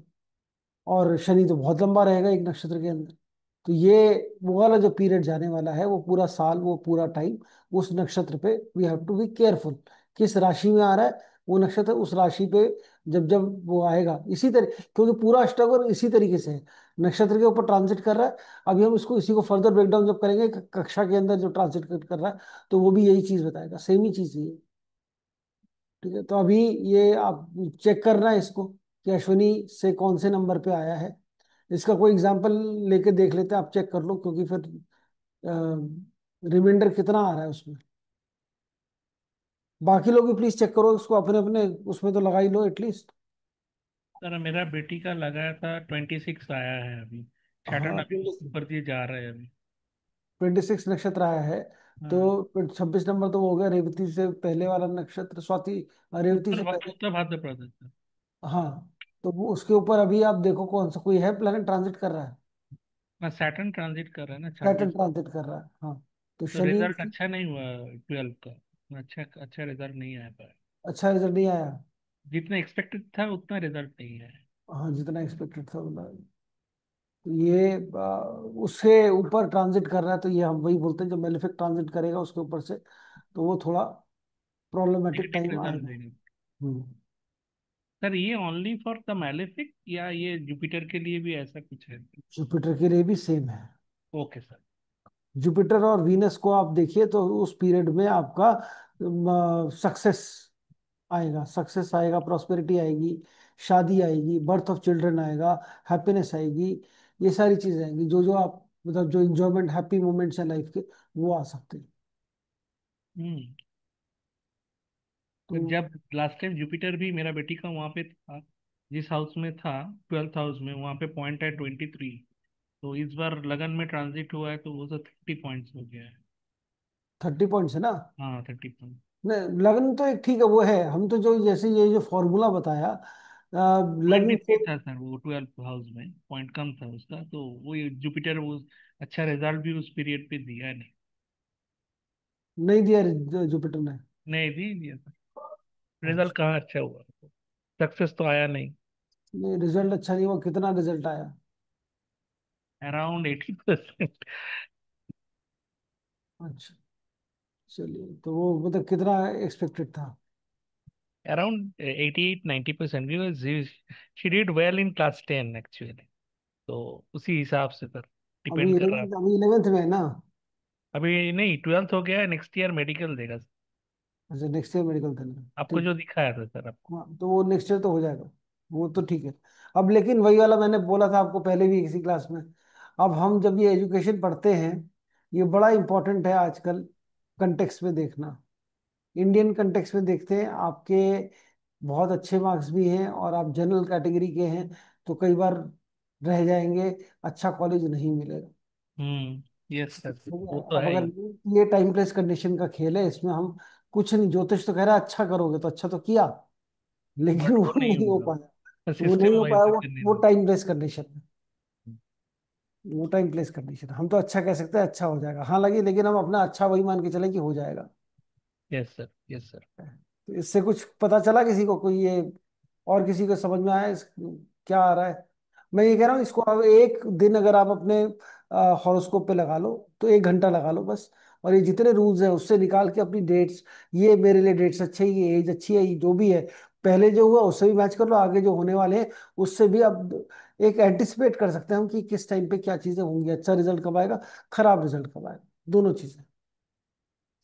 A: और शनि तो बहुत लंबा रहेगा एक नक्षत्र के अंदर। तो ये वो वाला जो पीरियड जाने वाला है, वो पूरा साल, वो पूरा टाइम उस नक्षत्र पे we have to be careful. किस राशि में आ रहा है वो नक्षत्र, उस राशि पे जब जब वो आएगा इसी तरह, क्योंकि पूरा अष्टक इसी तरीके से है, नक्षत्र के ऊपर ट्रांजिट कर रहा है। अभी हम इसको इसी को फर्दर ब्रेक डाउन जब करेंगे कक्षा के अंदर जो ट्रांजिट कर रहा है, तो वो भी यही चीज बताएगा, सेम ही चीज है। ठीक है, तो अभी ये आप चेक करना है इसको कि अश्विनी से कौन से नंबर पे आया है। इसका कोई एग्जांपल लेके देख लेते हैं, आप चेक कर लो, क्योंकि फिर रिमाइंडर कितना आ रहा है उसमें। बाकी लोग भी प्लीज चेक करो उसको, अपने अपने उसमें तो लगा ही लो एटलीस्ट।
D: सर मेरा बेटी का लगाया था 26 आया है अभी। सैटर्न
A: हाँ,
D: अभी उसके ऊपर दिए जा रहे हैं अभी।
A: 26 नक्षत्र आया है। तो
D: हाँ।
A: 26 नंबर तो वो हो गया, रेवती से पहले वाला नक्षत्र, स्वाति, रेवती से पहले।
D: उत्तर भाद्रपद सर।
A: हाँ, तो वो उसके ऊपर अभी आप देखो कौन सा कोई है प्लैनेट ट्रांजिट कर रहा है।
D: हाँ सैटर्न ट्रांजिट कर रहा है ना
A: सैटर्न
D: 26।
A: ट्रांजिट कर रहा है, हाँ। तो
D: तो
A: शनि,
D: रिजल्ट अच्छा नहीं हुआ 12 का। अच्छा अच्छा रिजल्ट नहीं आया पाया।
A: अच्छा रिजल्ट नहीं आया।
D: जितना एक्सपेक्टेड था उतना रिजल्ट नहीं आया।
A: हाँ, जितना एक्सपेक्टेड था उतना। तो ये उससे ऊपर ट्रांजिट कर रहा है, तो ये हम वही बोलते हैं, जब मेलेफिक ट्रांजिट करेगा उसके ऊपर से, तो वो थोड़ा प्रॉब्लमेटिक
D: नेगेटिव
A: टाइम
D: रिजल्ट
A: आएगा।
D: देगा।
A: हम्म।
D: सर ये ओनली फॉर द मैलेफिक या ये जुपिटर के लिए भी ऐसा कुछ है?
A: जुपिटर के लिए भी सेम है।
D: Okay sir.
A: जुपिटर और वीनस को आप देखिए तो उस पीरियड में आपका सक्सेस आएगा, सक्सेस आएगा, प्रॉस्पेरिटी आएगी, शादी आएगी, बर्थ ऑफ चिल्ड्रन आएगा, हैप्पीनेस आएगी। ये सारी चीजें आएंगी, जो जो आप मतलब जो इंजॉयमेंट हैप्पी मोमेंट्स हैं लाइफ के, वो आ सकते हैं।
D: हम्म।
A: तो
D: तो जब लास्ट टाइम जुपिटर भी मेरा बेटी का वहाँ पे था, जिस हाउस में था 12th हाउस में, वहाँ पे पॉइंट है 23। तो इस बार लगन में ट्रांजिट हुआ है तो वो तो 30 पॉइंट्स हो गया है।
A: 30 पॉइंट्स है ना।
D: हाँ 30 पॉइंट।
A: नहीं, लग्न तो एक ठीक है, वो है, हम तो जो जैसे ये जो फॉर्मूला बताया
D: पॉइंट भी
A: लग्न
D: नहीं
A: से
D: था सर, वो 12th हाउस में पॉइंट कम था उसका, तो वो जुपिटर वो अच्छा रिजल्ट भी उस पीरियड पे दिया नहीं।
A: नहीं दिया जुपिटर ने।
D: नहीं दी दिया सर। रिजल्ट
A: अच्छा,
D: कहाँ अच्छा हुआ। सक्सेस तो आया नहीं।
A: नहीं रिजल्ट अच्छा नहीं हुआ, कितना रिजल्ट आया।
D: अराउंड 80%।
A: अच्छा, चलिए, तो वो मतलब कितना एक्सपेक्टेड था।
D: Around 88-90%, because she did well in class 10 actually. तो उसी हिसाब से सर डिपेंड कर रहा है।
A: अभी 11th में है ना।
D: अभी नहीं 12th हो गया है, नेक्स्ट ईयर मेडिकल देगा।
A: अच्छा, नेक्स्ट ईयर मेडिकल देना।
D: आपको
A: ठीक।
D: जो दिखाया था सर आपको।
A: हाँ, तो वो नेक्स्ट ईयर तो हो जाएगा, वो तो ठीक है। अब लेकिन वही वाला मैंने बोला था आपको पहले भी किसी क्लास में, अब हम जब ये एजुकेशन पढ़ते हैं, ये बड़ा इंपॉर्टेंट है आजकल कंटेक्स्ट में देखना। इंडियन कंटेक्स्ट में देखते हैं, आपके बहुत अच्छे मार्क्स भी हैं और आप जनरल कैटेगरी के हैं, तो कई बार रह जाएंगे, अच्छा कॉलेज नहीं मिलेगा।
D: Yes sir.
A: ठीक है,
D: वो तो
A: अब
D: है
A: अगर
D: ही।
A: ये टाइम प्लेस कंडीशन का खेल है, इसमें हम कुछ नहीं, ज्योतिष तो कह रहा है अच्छा करोगे, तो अच्छा तो किया, लेकिन
D: बट
A: वो
D: वो नहीं
A: नहीं हो पाया।
D: होगा,
A: वो नहीं
D: सिस्टम
A: हो पाया,
D: वाइज करने
A: वो
D: दो।
A: टाइम प्लेस कंडीशन है। वो टाइम प्लेस कंडीशन, हम तो अच्छा कह सकते हैं, अच्छा हो जाएगा, हाँ लगे, लेकिन हम अपना अच्छा वही मान के चले कि हो जाएगा।
D: Yes sir yes sir.
A: तो इससे कुछ पता चला किसी को, कोई ये और किसी को समझ में आया क्या आ रहा है। मैं ये कह रहा हूँ, इसको अब एक दिन अगर आप अपने हॉरोस्कोप पे लगा लो, तो 1 घंटा लगा लो बस, और ये जितने रूल्स हैं उससे निकाल के अपनी डेट्स, ये मेरे लिए डेट्स अच्छे है, ये एज अच्छी है, ये जो भी है, पहले जो हुआ उससे भी मैच कर लो, आगे जो होने वाले हैं उससे भी अब एक एंटिसिपेट कर सकते हैं हम कि किस टाइम पे क्या चीजें होंगी, अच्छा रिजल्ट कब आएगा, खराब रिजल्ट कब आएगा, दोनों चीजें।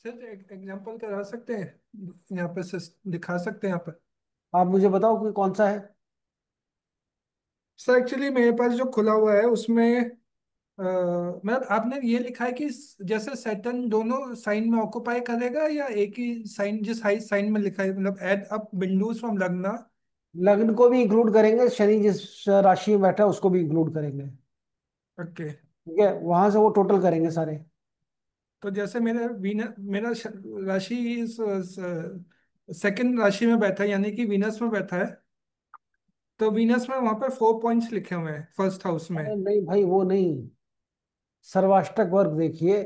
B: सर एक एग्जांपल करा सकते हैं यहाँ पे, दिखा सकते हैं यहाँ पे।
A: आप मुझे बताओ कि कौन सा है।
B: सर एक्चुअली मेरे पास जो खुला हुआ है उसमें मतलब आपने ये लिखा है कि जैसे सैटर्न दोनों साइन में ऑक्युपाई करेगा, या एक ही साइन, जिस हाई साइन में लिखा है, मतलब एड अप बिंदुस फ्रॉम लग्न।
A: लग्न को भी इंक्लूड करेंगे, शनि जिस राशि में बैठा है उसको भी इंक्लूड करेंगे।
B: ओके।
A: ठीक है, वहां से वो टोटल करेंगे सारे।
B: तो जैसे मेरा राशि सेकंड राशि में बैठा है, यानी कि वीनस में बैठा है। तो वीनस में वहां पे 4 पॉइंट्स लिखे हुए हैं फर्स्ट हाउस में।
A: अरे नहीं भाई, वो नहीं, सर्वाष्टक वर्ग देखिए।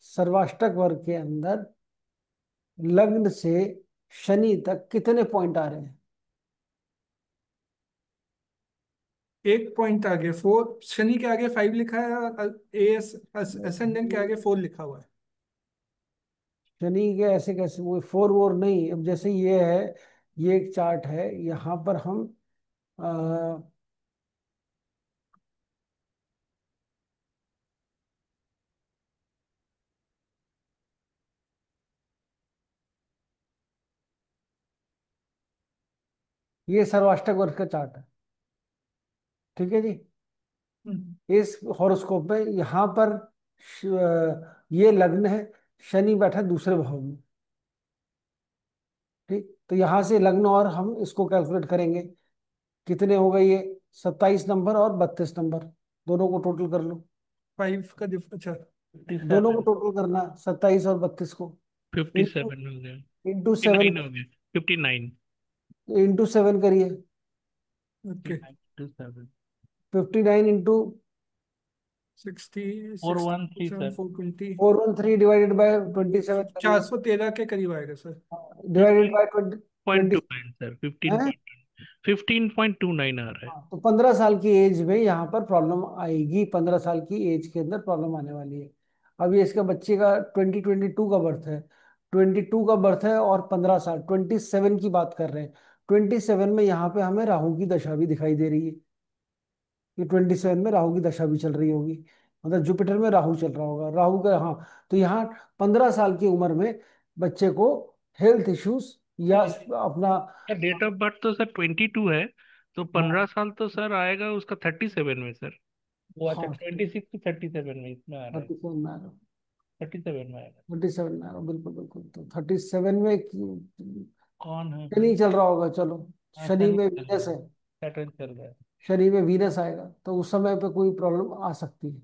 A: सर्वाष्टक वर्ग के अंदर लग्न से शनि तक कितने पॉइंट आ रहे हैं?
B: एक पॉइंट आगे 4, शनि के आगे 5 लिखा है, और एस असेंडेंट के आगे 4 लिखा हुआ है।
A: शनि के ऐसे कैसे, वो फोर वोर नहीं। अब जैसे ये है, ये एक चार्ट है, यहाँ पर हम आ, ये सर्वाष्टक वर्ग का चार्ट है। ठीक है जी।
B: हम्म।
A: इस हॉरोस्कोप में यहाँ पर ये लग्न है, शनि बैठा है दूसरे भाव में। ठीक, तो यहाँ से लग्न और हम इसको कैलकुलेट करेंगे, कितने हो गए ये? 27 नंबर और 32 नंबर, दोनों को टोटल कर लो।
B: 5 का अच्छा।
A: दोनों को
D: 57।
A: टोटल करना, 27 और 32 को।
D: फिफ्टी
A: इंटू
D: सेवन हो गया।
A: इंटू
D: फिफ्टी
A: सेवन,
D: नाइन हो गया। 59।
A: इंटू सेवन करिए।
B: Okay.
D: 57।
A: 59 into
B: 60,
D: four
B: 60,
D: one three sir.
B: 420,
A: 413 divided by 27 करिए।
B: 413 के करीब आएगा सर।
A: Divided by 20।
D: 15.29 सर।
A: है।
D: 15.29 आ रहा है।
A: हाँ, तो 15 साल की एज में यहाँ पर प्रॉब्लम आएगी, 15 साल की एज के अंदर प्रॉब्लम आने वाली है। अब ये इसका बच्चे का 2022 का बर्थ है, 22 का बर्थ है, और 15 साल, 27 की बात कर रहे हैं। 27 में यहाँ पे हमें राहु की दशा भी दिखाई दे रही है। ये 27 में राहु की दशा भी चल रही होगी, मतलब जुपिटर में राहु चल रहा होगा, राहु का। हाँ, तो यहाँ 15 साल की उम्र में बच्चे को हेल्थ इश्यूज या अपना।
D: डेट ऑफ बर्थ तो सर 22 है। तो
A: हाँ
D: 15 साल तो सर आएगा उसका 37 में सर। वो अच्छा,
A: हाँ,
D: 26 से 37 में इसमें आ रहा है।
A: 37 में आ रहा,
D: 37 में आएगा।
A: 37 में आ रहा, बिल्कुल बिल्कुल। तो 37 में
D: कौन है
A: शनि
D: भाई?
A: चल रहा होगा, चलो।
D: हाँ,
A: शनि
D: शनि
A: में
D: चल रहा
A: वीनस
D: है।
A: है,
D: सैटर्न चल रहा है।
A: शनि में वीनस आएगा, तो उस समय पे कोई प्रॉब्लम आ सकती है।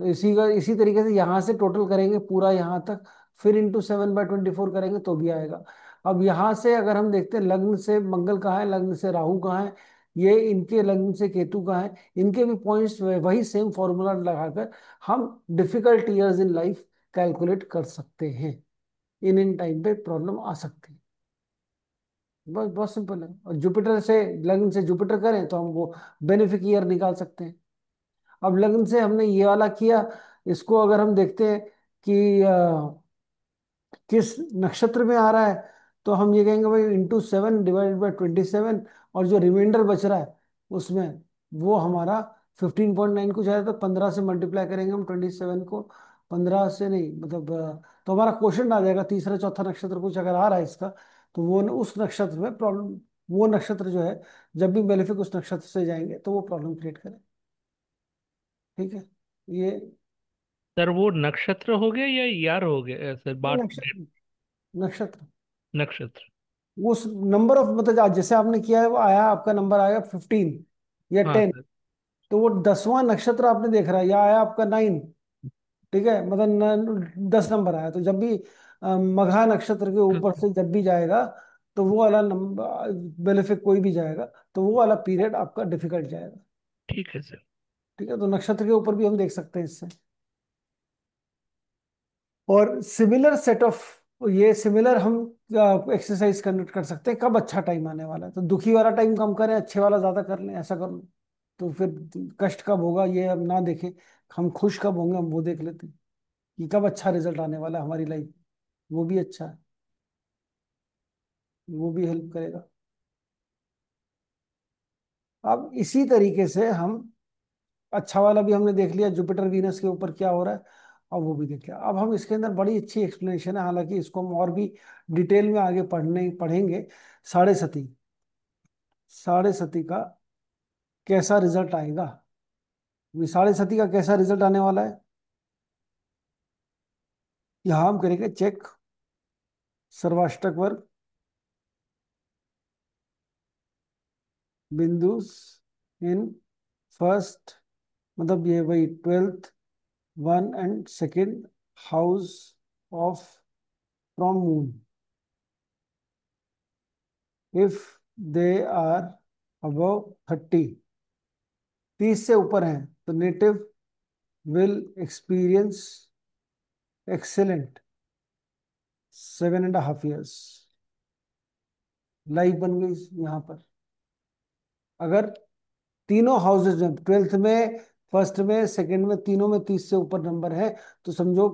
A: तो इसी तरीके से यहाँ से टोटल करेंगे पूरा यहाँ तक, फिर इंटू 7/24 करेंगे तो भी आएगा। अब यहाँ से अगर हम देखते हैं, लग्न से मंगल कहाँ है, लग्न से राहु कहाँ है, ये इनके लग्न से केतु कहाँ है, इनके भी पॉइंट्स, वही सेम फॉर्मूला लगाकर हम difficult years in life calculate कर सकते हैं। इन टाइम पे प्रॉब्लम आ सकती है। बस बहुत सिंपल है। और जुपिटर से, लग्न से जुपिटर करें तो हम वो बेनिफिक ईयर निकाल सकते हैं। अब लग्न से हमने ये वाला किया, इसको अगर हम देखते हैं कि किस नक्षत्र में आ रहा है, तो हम ये कहेंगे भाई इंटू 7 डिवाइडेड बाय 27, और जो रिमाइंडर बच रहा है उसमें, वो हमारा 15.9 कुछ आया, तो 15 से मल्टीप्लाई करेंगे हम 27 को। 15 से नहीं, मतलब तो हमारा क्वेश्चन आ जाएगा, तीसरा चौथा नक्षत्र कुछ अगर आ रहा है इसका, तो वो उस नक्षत्र में प्रॉब्लम, वो नक्षत्र जो है, जब भी बेनिफिक उस नक्षत्र से जाएंगे तो वो प्रॉब्लम क्रिएट करे। ठीक है, ये
D: सर वो नक्षत्र हो गया या यार हो गया सर,
A: ये
D: बात डेट?
A: नक्षत्र, नक्षत्र,
D: नक्षत्र।
A: उस नंबर ऑफ, मतलब जैसे आपने किया है वो आया, आपका नंबर आया 15 या
D: हाँ
A: 10,
D: सर।
A: तो वो 10वां नक्षत्र आपने देख रहा है, या आया आपका 9। ठीक है, मतलब 10 नंबर आया, तो जब भी मघा नक्षत्र के ऊपर से जब भी जाएगा, तो वो वाला नंबर बेनिफिक कोई भी जाएगा, तो वो वाला पीरियड आपका डिफिकल्ट जाएगा।
D: ठीक है सर।
A: ठीक है, तो नक्षत्र के ऊपर भी हम देख सकते हैं इससे। और सिमिलर सेट ऑफ, ये सिमिलर हम एक्सरसाइज कंडक्ट कर सकते हैं, कब अच्छा टाइम आने वाला है, तो दुखी वाला टाइम कम करें, अच्छे वाला ज्यादा कर लें, ऐसा कर लो। तो फिर कष्ट कब होगा ये हम ना देखें, हम खुश कब होंगे हम वो देख लेते हैं, कि कब अच्छा रिजल्ट आने वाला है हमारी लाइफ। वो भी अच्छा है, वो भी हेल्प करेगा। अब इसी तरीके से हम, अच्छा वाला भी हमने देख लिया, जुपिटर वीनस के ऊपर क्या हो रहा है, अब वो भी देख लिया। अब हम इसके अंदर बड़ी अच्छी एक्सप्लेनेशन है, हालांकि इसको हम और भी डिटेल में आगे पढ़ेंगे। साढ़े सती, साढ़े सती का कैसा रिजल्ट आएगा, ये साढ़े साथी का कैसा रिजल्ट आने वाला है, यहां हम करेंगे चेक सर्वाष्टक वर्ग बिंदुस इन फर्स्ट, मतलब ये वही 12th one and second house of from moon, if they are above 30, 30 से ऊपर हैं तो native will experience excellent 7.5 years। Life बन गई यहाँ पर। अगर तीनों हाउसेज में, 12th में, फर्स्ट में, सेकंड में, तीनों में 30 से ऊपर नंबर है तो समझो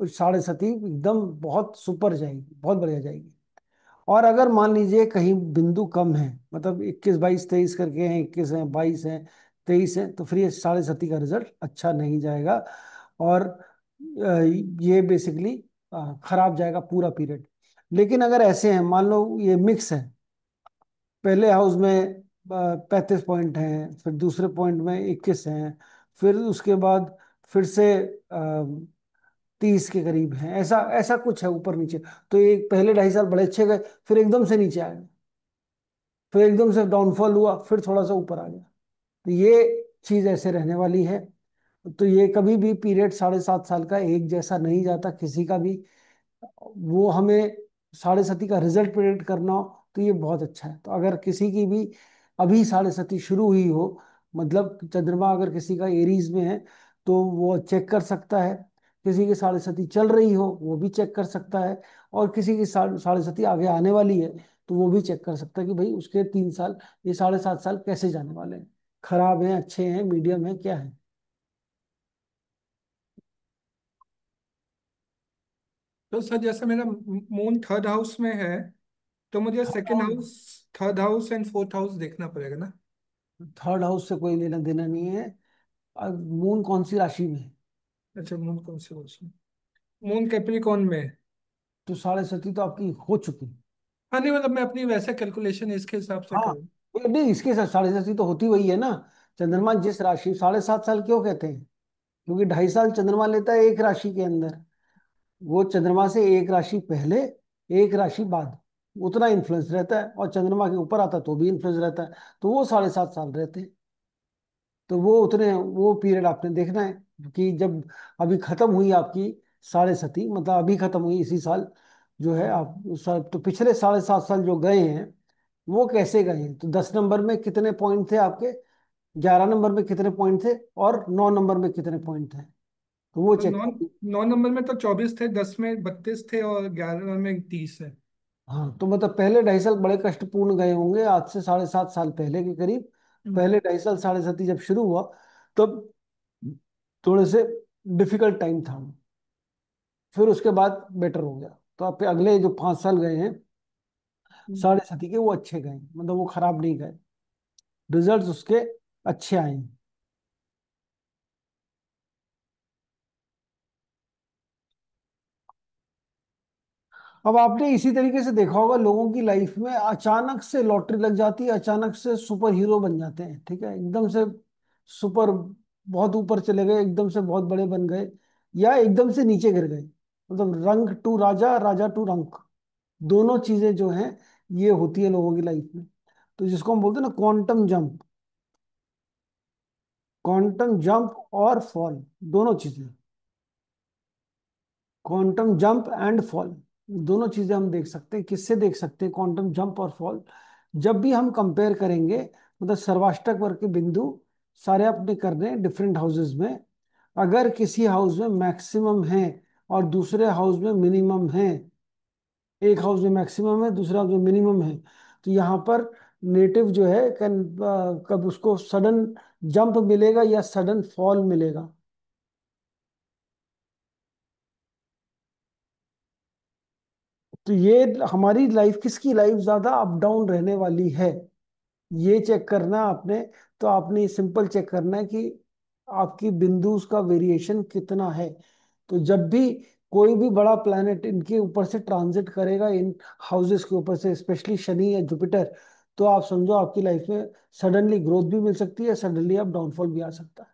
A: साढ़े साथी एकदम बहुत सुपर जाएगी, बहुत बढ़िया जाएगी। और अगर मान लीजिए कहीं बिंदु कम है, मतलब 21, 22, 23 करके हैं, 21 है, 22 है, 23 है, तो फिर ये साढ़े साथी का रिजल्ट अच्छा नहीं जाएगा और ये बेसिकली खराब जाएगा पूरा पीरियड। लेकिन अगर ऐसे हैं, मान लो ये मिक्स है, पहले हाउस में 35 पॉइंट हैं, फिर दूसरे पॉइंट में 21 हैं, फिर उसके बाद फिर से 30 के करीब हैं, ऐसा ऐसा कुछ है ऊपर नीचे। तो एक पहले 2.5 साल बड़े अच्छे गए, फिर एकदम से नीचे आ गए, फिर एकदम से डाउनफॉल हुआ, फिर थोड़ा सा ऊपर आ गया। तो ये चीज ऐसे रहने वाली है। तो ये कभी भी पीरियड 7.5 साल का एक जैसा नहीं जाता किसी का भी। वो हमें साढ़े साथी का रिजल्ट प्रेडिक्ट करना हो तो ये बहुत अच्छा है। तो अगर किसी की भी अभी साढ़े साथी शुरू हुई हो, मतलब चंद्रमा अगर किसी का एरीज में है तो वो चेक कर सकता है, किसी की साढ़े साथी चल रही हो वो भी चेक कर सकता है, और किसी की साढ़े साथी आगे आने वाली है तो वो भी चेक कर सकता है कि भाई उसके 3 साल, ये 7.5 साल कैसे जाने वाले हैं, खराब हैं, अच्छे हैं, मीडियम है, क्या है।
B: तो सर जैसे मेरा मून थर्ड हाउस में है, तो मुझे second house, third house and fourth house देखना पड़ेगा ना?
A: थर्ड हाउस से कोई लेना देना नहीं है। मून कौन सी राशि में है?
B: अच्छा, मून कौन से हाउस में? मून कैप्रिकॉर्न में है।
A: तो साढ़े साथी तो आपकी हो चुकी।
B: हाँ नहीं, मतलब मैं अपनी वैसे कैलकुलेशन इसके हिसाब से
A: हाँ,
B: करूँ।
A: ये नहीं, इसके साथ साढ़े साथी तो होती वही है ना। चंद्रमा जिस राशि, 7.5 साल क्यों कहते हैं, क्योंकि 2.5 साल चंद्रमा लेता है एक राशि के अंदर। वो चंद्रमा से एक राशि पहले, एक राशि बाद, उतना इन्फ्लुएंस रहता है, और चंद्रमा के ऊपर आता है तो भी इन्फ्लुएंस रहता है। तो वो 7.5 साल रहते हैं। तो वो उतने, वो पीरियड आपने देखना है कि जब अभी खत्म हुई आपकी साढ़े सती, मतलब अभी खत्म हुई इसी साल जो है आप उस साल, तो पिछले 7.5 साल जो गए हैं वो कैसे गए हैं। तो 10 नंबर में कितने पॉइंट थे आपके, 11 नंबर में कितने पॉइंट थे, और 9 नंबर में कितने पॉइंट थे, तो वो
B: तो
A: चेक
B: नौ,
A: कर।
B: 9 नंबर में तो 24 थे, 10 में 32 थे और 11 में 30 है।
A: हाँ, तो मतलब पहले 2.5 साल बड़े कष्टपूर्ण गए होंगे, आज से 7.5 साल पहले के करीब।
B: हम्म।
A: पहले 2.5 साल साढ़े साथी जब शुरू हुआ तब थोड़े से डिफिकल्ट टाइम था, फिर उसके बाद बेटर हो गया। तो आप अगले जो 5 साल गए हैं साढ़े साथी के, वो अच्छे गए, मतलब वो खराब नहीं गए, रिजल्ट्स उसके अच्छे आए हैं। अब आपने इसी तरीके से देखा होगा लोगों की लाइफ में अचानक से लॉटरी लग जाती है, अचानक से सुपर हीरो बन जाते हैं, ठीक है, एकदम से सुपर, बहुत ऊपर चले गए, एकदम से बहुत बड़े बन गए, या एकदम से नीचे गिर गए। मतलब रंक टू राजा, राजा टू रंक, दोनों चीजें जो हैं ये होती है लोगों की लाइफ में। तो जिसको हम बोलते हैं ना क्वांटम जंप, क्वांटम जंप और फॉल, दोनों चीजें, क्वांटम जंप एंड फॉल, दोनों चीजें हम देख सकते हैं। किससे देख सकते हैं क्वांटम जंप और फॉल? जब भी हम कंपेयर करेंगे, मतलब सर्वाष्टक वर्ग के बिंदु सारे अपने कर रहे हैं डिफरेंट हाउसेज में, अगर किसी हाउस में मैक्सिमम है और दूसरे हाउस में मिनिमम है, एक हाउस में मैक्सिमम है दूसरे हाउस में मिनिमम है, तो यहाँ पर नेटिव जो है कब उसको सडन जंप मिलेगा या सडन फॉल मिलेगा। तो ये हमारी लाइफ, किसकी लाइफ ज्यादा अप डाउन रहने वाली है, ये चेक करना आपने। तो आपने सिंपल चेक करना है कि आपकी बिंदु का वेरिएशन कितना है। तो जब भी कोई भी बड़ा प्लैनेट इनके ऊपर से ट्रांजिट करेगा, इन हाउसेस के ऊपर से, स्पेशली शनि या जुपिटर, तो आप समझो आपकी लाइफ में सडनली ग्रोथ भी मिल सकती है, सडनली आप डाउनफॉल भी आ सकता है।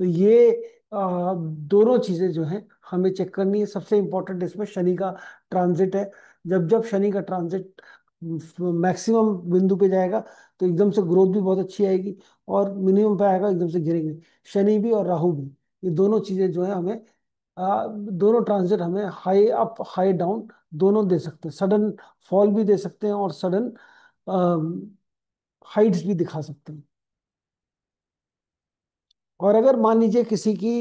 A: तो ये दोनों चीजें जो हैं हमें चेक करनी है। सबसे इंपॉर्टेंट इसमें शनि का ट्रांजिट है। जब जब शनि का ट्रांजिट मैक्सिमम बिंदु पे जाएगा तो एकदम से ग्रोथ भी बहुत अच्छी आएगी, और मिनिमम पे आएगा एकदम से गिरेंगे। शनि भी और राहु भी, ये दोनों चीजें जो है हमें दोनों ट्रांजिट हमें हाई अप हाई डाउन दोनों दे सकते हैं। सडन फॉल भी दे सकते हैं और सडन हाइट्स भी दिखा सकते हैं। और अगर मान लीजिए किसी की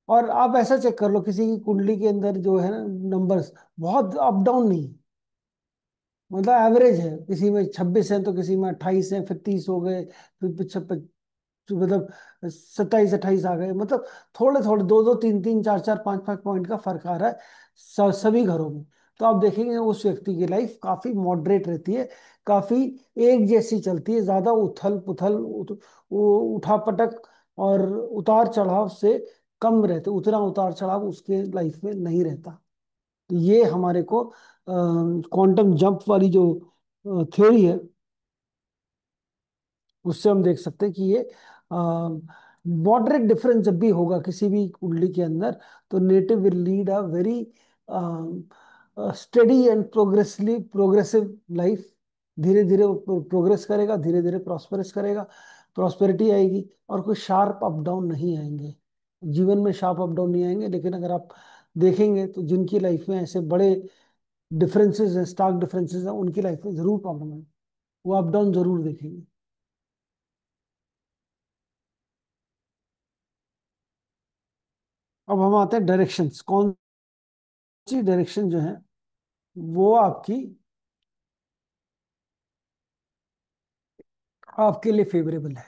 A: और आप ऐसा चेक कर लो, किसी की कुंडली के अंदर जो है ना नंबर्स बहुत अप डाउन नहीं, मतलब एवरेज है। किसी में 26 है तो किसी में 28 है, फिर 30 हो गए, फिर मतलब 27 28 आ गए, मतलब थोड़े थोड़े दो दो तीन तीन चार चार पांच पांच पॉइंट का फर्क आ रहा है सभी घरों में। तो आप देखेंगे उस व्यक्ति की लाइफ काफी मॉडरेट रहती है, काफी एक जैसी चलती है, ज्यादा उथल पुथल उठापटक और उतार चढ़ाव से कम रहते, उतना उतार चढ़ाव उसके लाइफ में नहीं रहता। तो ये हमारे को क्वांटम जंप वाली जो थ्योरी है उससे हम देख सकते हैं कि ये मॉडरेट डिफरेंस जब भी होगा किसी भी कुंडली के अंदर, तो native will lead a very study and progressive life. धीरे धीरे प्रोग्रेस करेगा, धीरे धीरे प्रॉस्पेरस करेगा, प्रॉस्पेरिटी आएगी, और कोई शार्प अप डाउन नहीं आएंगे जीवन में। शार्प अप डाउन नहीं आएंगे, लेकिन अगर आप देखेंगे तो जिनकी लाइफ में ऐसे बड़े डिफरेंसेस हैं, स्टार्क डिफरेंसेस हैं, उनकी लाइफ में जरूर प्रॉब्लम है, वो अप डाउन जरूर देखेंगे। अब हम आते हैं डायरेक्शंस। कौन सी डायरेक्शन जो है वो आपकी आपके लिए फेवरेबल है,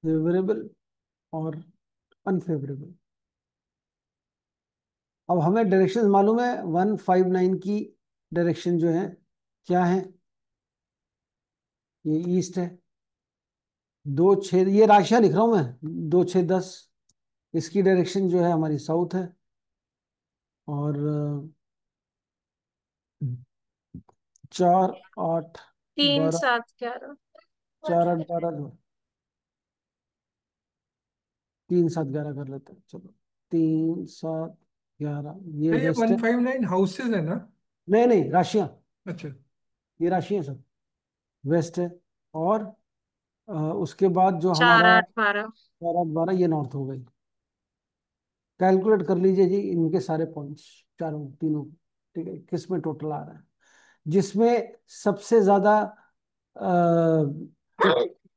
A: फेवरेबल और अनफेवरेबल। अब हमें डायरेक्शन मालूम है, 159 की डायरेक्शन जो है क्या है, ये ईस्ट है। 2 6 ये राशियां लिख रहा हूं मैं, 2 6 10, इसकी डायरेक्शन जो है हमारी साउथ है। और 4 8
C: तीन
A: 12,
C: सात ग्यारह
A: 4 8 12 जो 3 7 11 कर लेते हैं, चलो 3 7 11 ये
B: ये
A: वेस्ट है।
B: 159 हाउसेज है ना?
A: नहीं नहीं, राशियां,
B: अच्छा।
A: ये राशियां सब वेस्ट है। और उसके बाद जो
C: चार
A: हमारा
C: आठ बारह
A: 4 8 12 ये नॉर्थ हो गई। कैलकुलेट कर लीजिए जी इनके सारे पॉइंट्स, चारों तीनों, ठीक है, किस में टोटल आ रहा है। जिसमें सबसे ज्यादा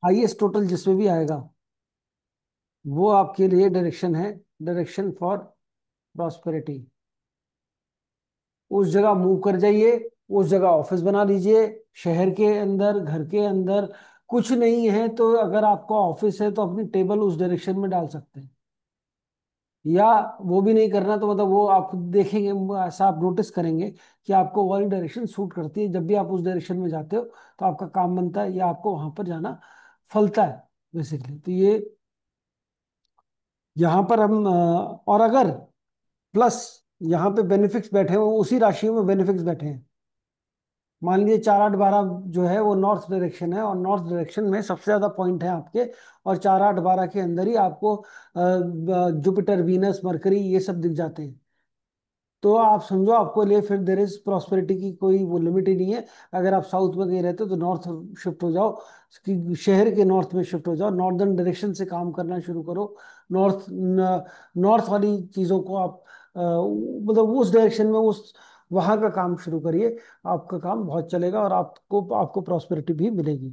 A: हाईएस्ट टोटल जिसमें भी आएगा वो आपके लिए डायरेक्शन है, डायरेक्शन फॉर प्रॉस्पेरिटी। उस जगह मूव कर जाइए, उस जगह ऑफिस बना लीजिए। शहर के अंदर, घर के अंदर कुछ नहीं है तो अगर आपका ऑफिस है तो अपनी टेबल उस डायरेक्शन में डाल सकते हैं। या वो भी नहीं करना तो मतलब वो आप देखेंगे, ऐसा आप नोटिस करेंगे कि आपको वाली डायरेक्शन सूट करती है। जब भी आप उस डायरेक्शन में जाते हो तो आपका काम बनता है या आपको वहां पर जाना फलता है बेसिकली। तो ये यहाँ पर हम और अगर प्लस यहाँ पे बेनिफिक्स बैठे हैं, उसी राशियों में बेनिफिक्स बैठे हैं। मान लीजिए 4 8 12 जो है वो नॉर्थ डायरेक्शन है, और नॉर्थ डायरेक्शन में सबसे ज्यादा पॉइंट है आपके, और 4 8 12 के अंदर ही आपको जुपिटर वीनस मरकरी ये सब दिख जाते हैं। तो आप समझो आपको लिए फिर देर इज प्रॉस्पेरिटी की कोई वो लिमिट ही नहीं है। अगर आप साउथ में कहीं रहते हो तो नॉर्थ शिफ्ट हो जाओ, कि शहर के नॉर्थ में शिफ्ट हो जाओ, नॉर्दर्न डायरेक्शन से काम करना शुरू करो। नॉर्थ नॉर्थ वाली चीज़ों को आप मतलब उस डायरेक्शन में उस वहाँ का काम शुरू करिए। आपका काम बहुत चलेगा और आपको आपको प्रॉस्पेरिटी भी मिलेगी।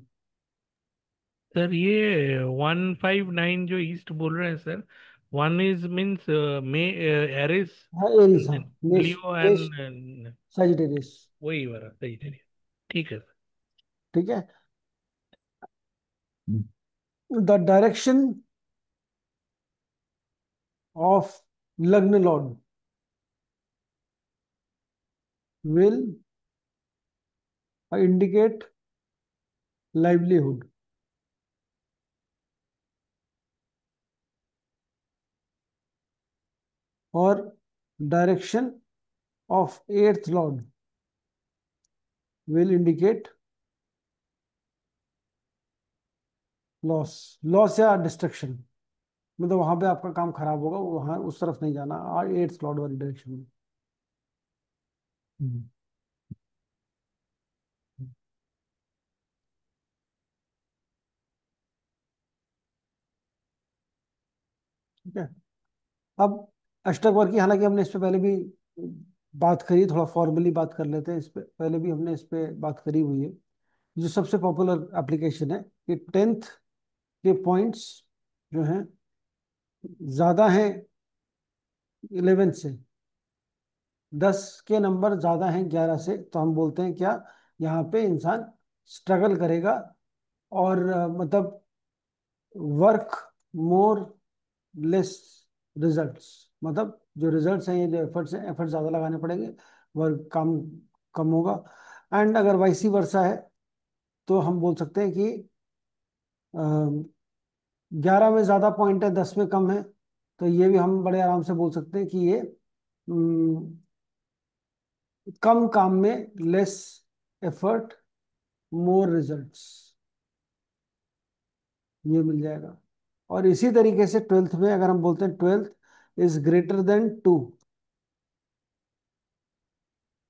D: सर ये 159 जो ईस्ट बोल रहे हैं सर, वन इज मीन्स मे एरिस,
A: हाँ एरीज, हाँ, मेष,
D: लियो
A: मेष,
D: एंड
A: सजिटेरियस।
D: वही वाला सही सही। ठीक है सर।
A: ठीक है। द डायरेक्शन ऑफ लग्न लॉर्ड will indicate livelihood, और direction of eighth lord will indicate loss, loss या डिस्ट्रक्शन, मतलब वहां पे आपका काम खराब होगा, वहां उस तरफ नहीं जाना, और 8th स्लॉट वाली डायरेक्शन में। हम्म, ठीक है। अब अष्टक वर्ग की, हालांकि हमने इस पे पहले भी बात करी, थोड़ा फॉर्मली बात कर लेते हैं, इस पे पहले भी हमने इस पे बात करी हुई है। जो सबसे पॉपुलर एप्लीकेशन है कि 10th के पॉइंट्स जो हैं ज्यादा हैं 11 से, 10 के नंबर ज्यादा हैं 11 से, तो हम बोलते हैं क्या, यहाँ पे इंसान स्ट्रगल करेगा, और मतलब वर्क मोर लेस रिजल्ट्स, मतलब जो रिजल्ट्स हैं, ये जो एफर्ट्स हैं, एफर्ट ज्यादा लगाने पड़ेंगे, वर्क काम कम होगा। एंड अगर वाइसी वर्सा है, तो हम बोल सकते हैं कि 11 में ज्यादा पॉइंट है, 10 में कम है, तो ये भी हम बड़े आराम से बोल सकते हैं कि ये कम काम में लेस एफर्ट मोर रिजल्ट्स, ये मिल जाएगा। और इसी तरीके से 12th में अगर हम बोलते हैं 12th इज ग्रेटर देन 2।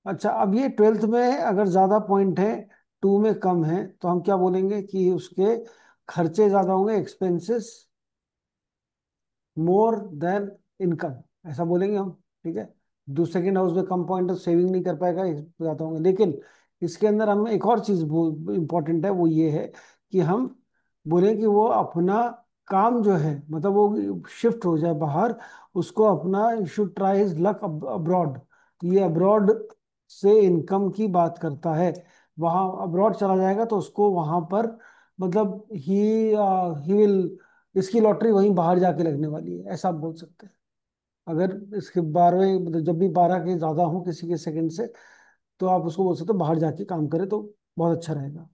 A: अच्छा, अब ये 12th में अगर ज्यादा पॉइंट है, 2 में कम है, तो हम क्या बोलेंगे कि उसके खर्चे ज्यादा होंगे, एक्सपेंसेस मोर देन इनकम, ऐसा बोलेंगे हम। ठीक है, दूसरे सेकेंड हाउस में कम पॉइंट है, सेविंग नहीं कर पाएगा, ज्यादा होंगे। लेकिन इसके अंदर हम एक और चीज इंपॉर्टेंट है, वो ये है कि हम बोले कि वो अपना काम जो है, मतलब वो शिफ्ट हो जाए बाहर, उसको अपना should try his luck abroad. ये अब्रॉड से इनकम की बात करता है, वहां अब्रॉड चला जाएगा तो उसको वहां पर, मतलब ही विल, इसकी लॉटरी वहीं बाहर जाके लगने वाली है, ऐसा आप बोल सकते हैं। अगर इसके 12वें, मतलब जब भी 12 के ज्यादा हो किसी के सेकंड से, तो आप उसको बोल सकते हो बाहर जाके काम करे तो बहुत अच्छा रहेगा।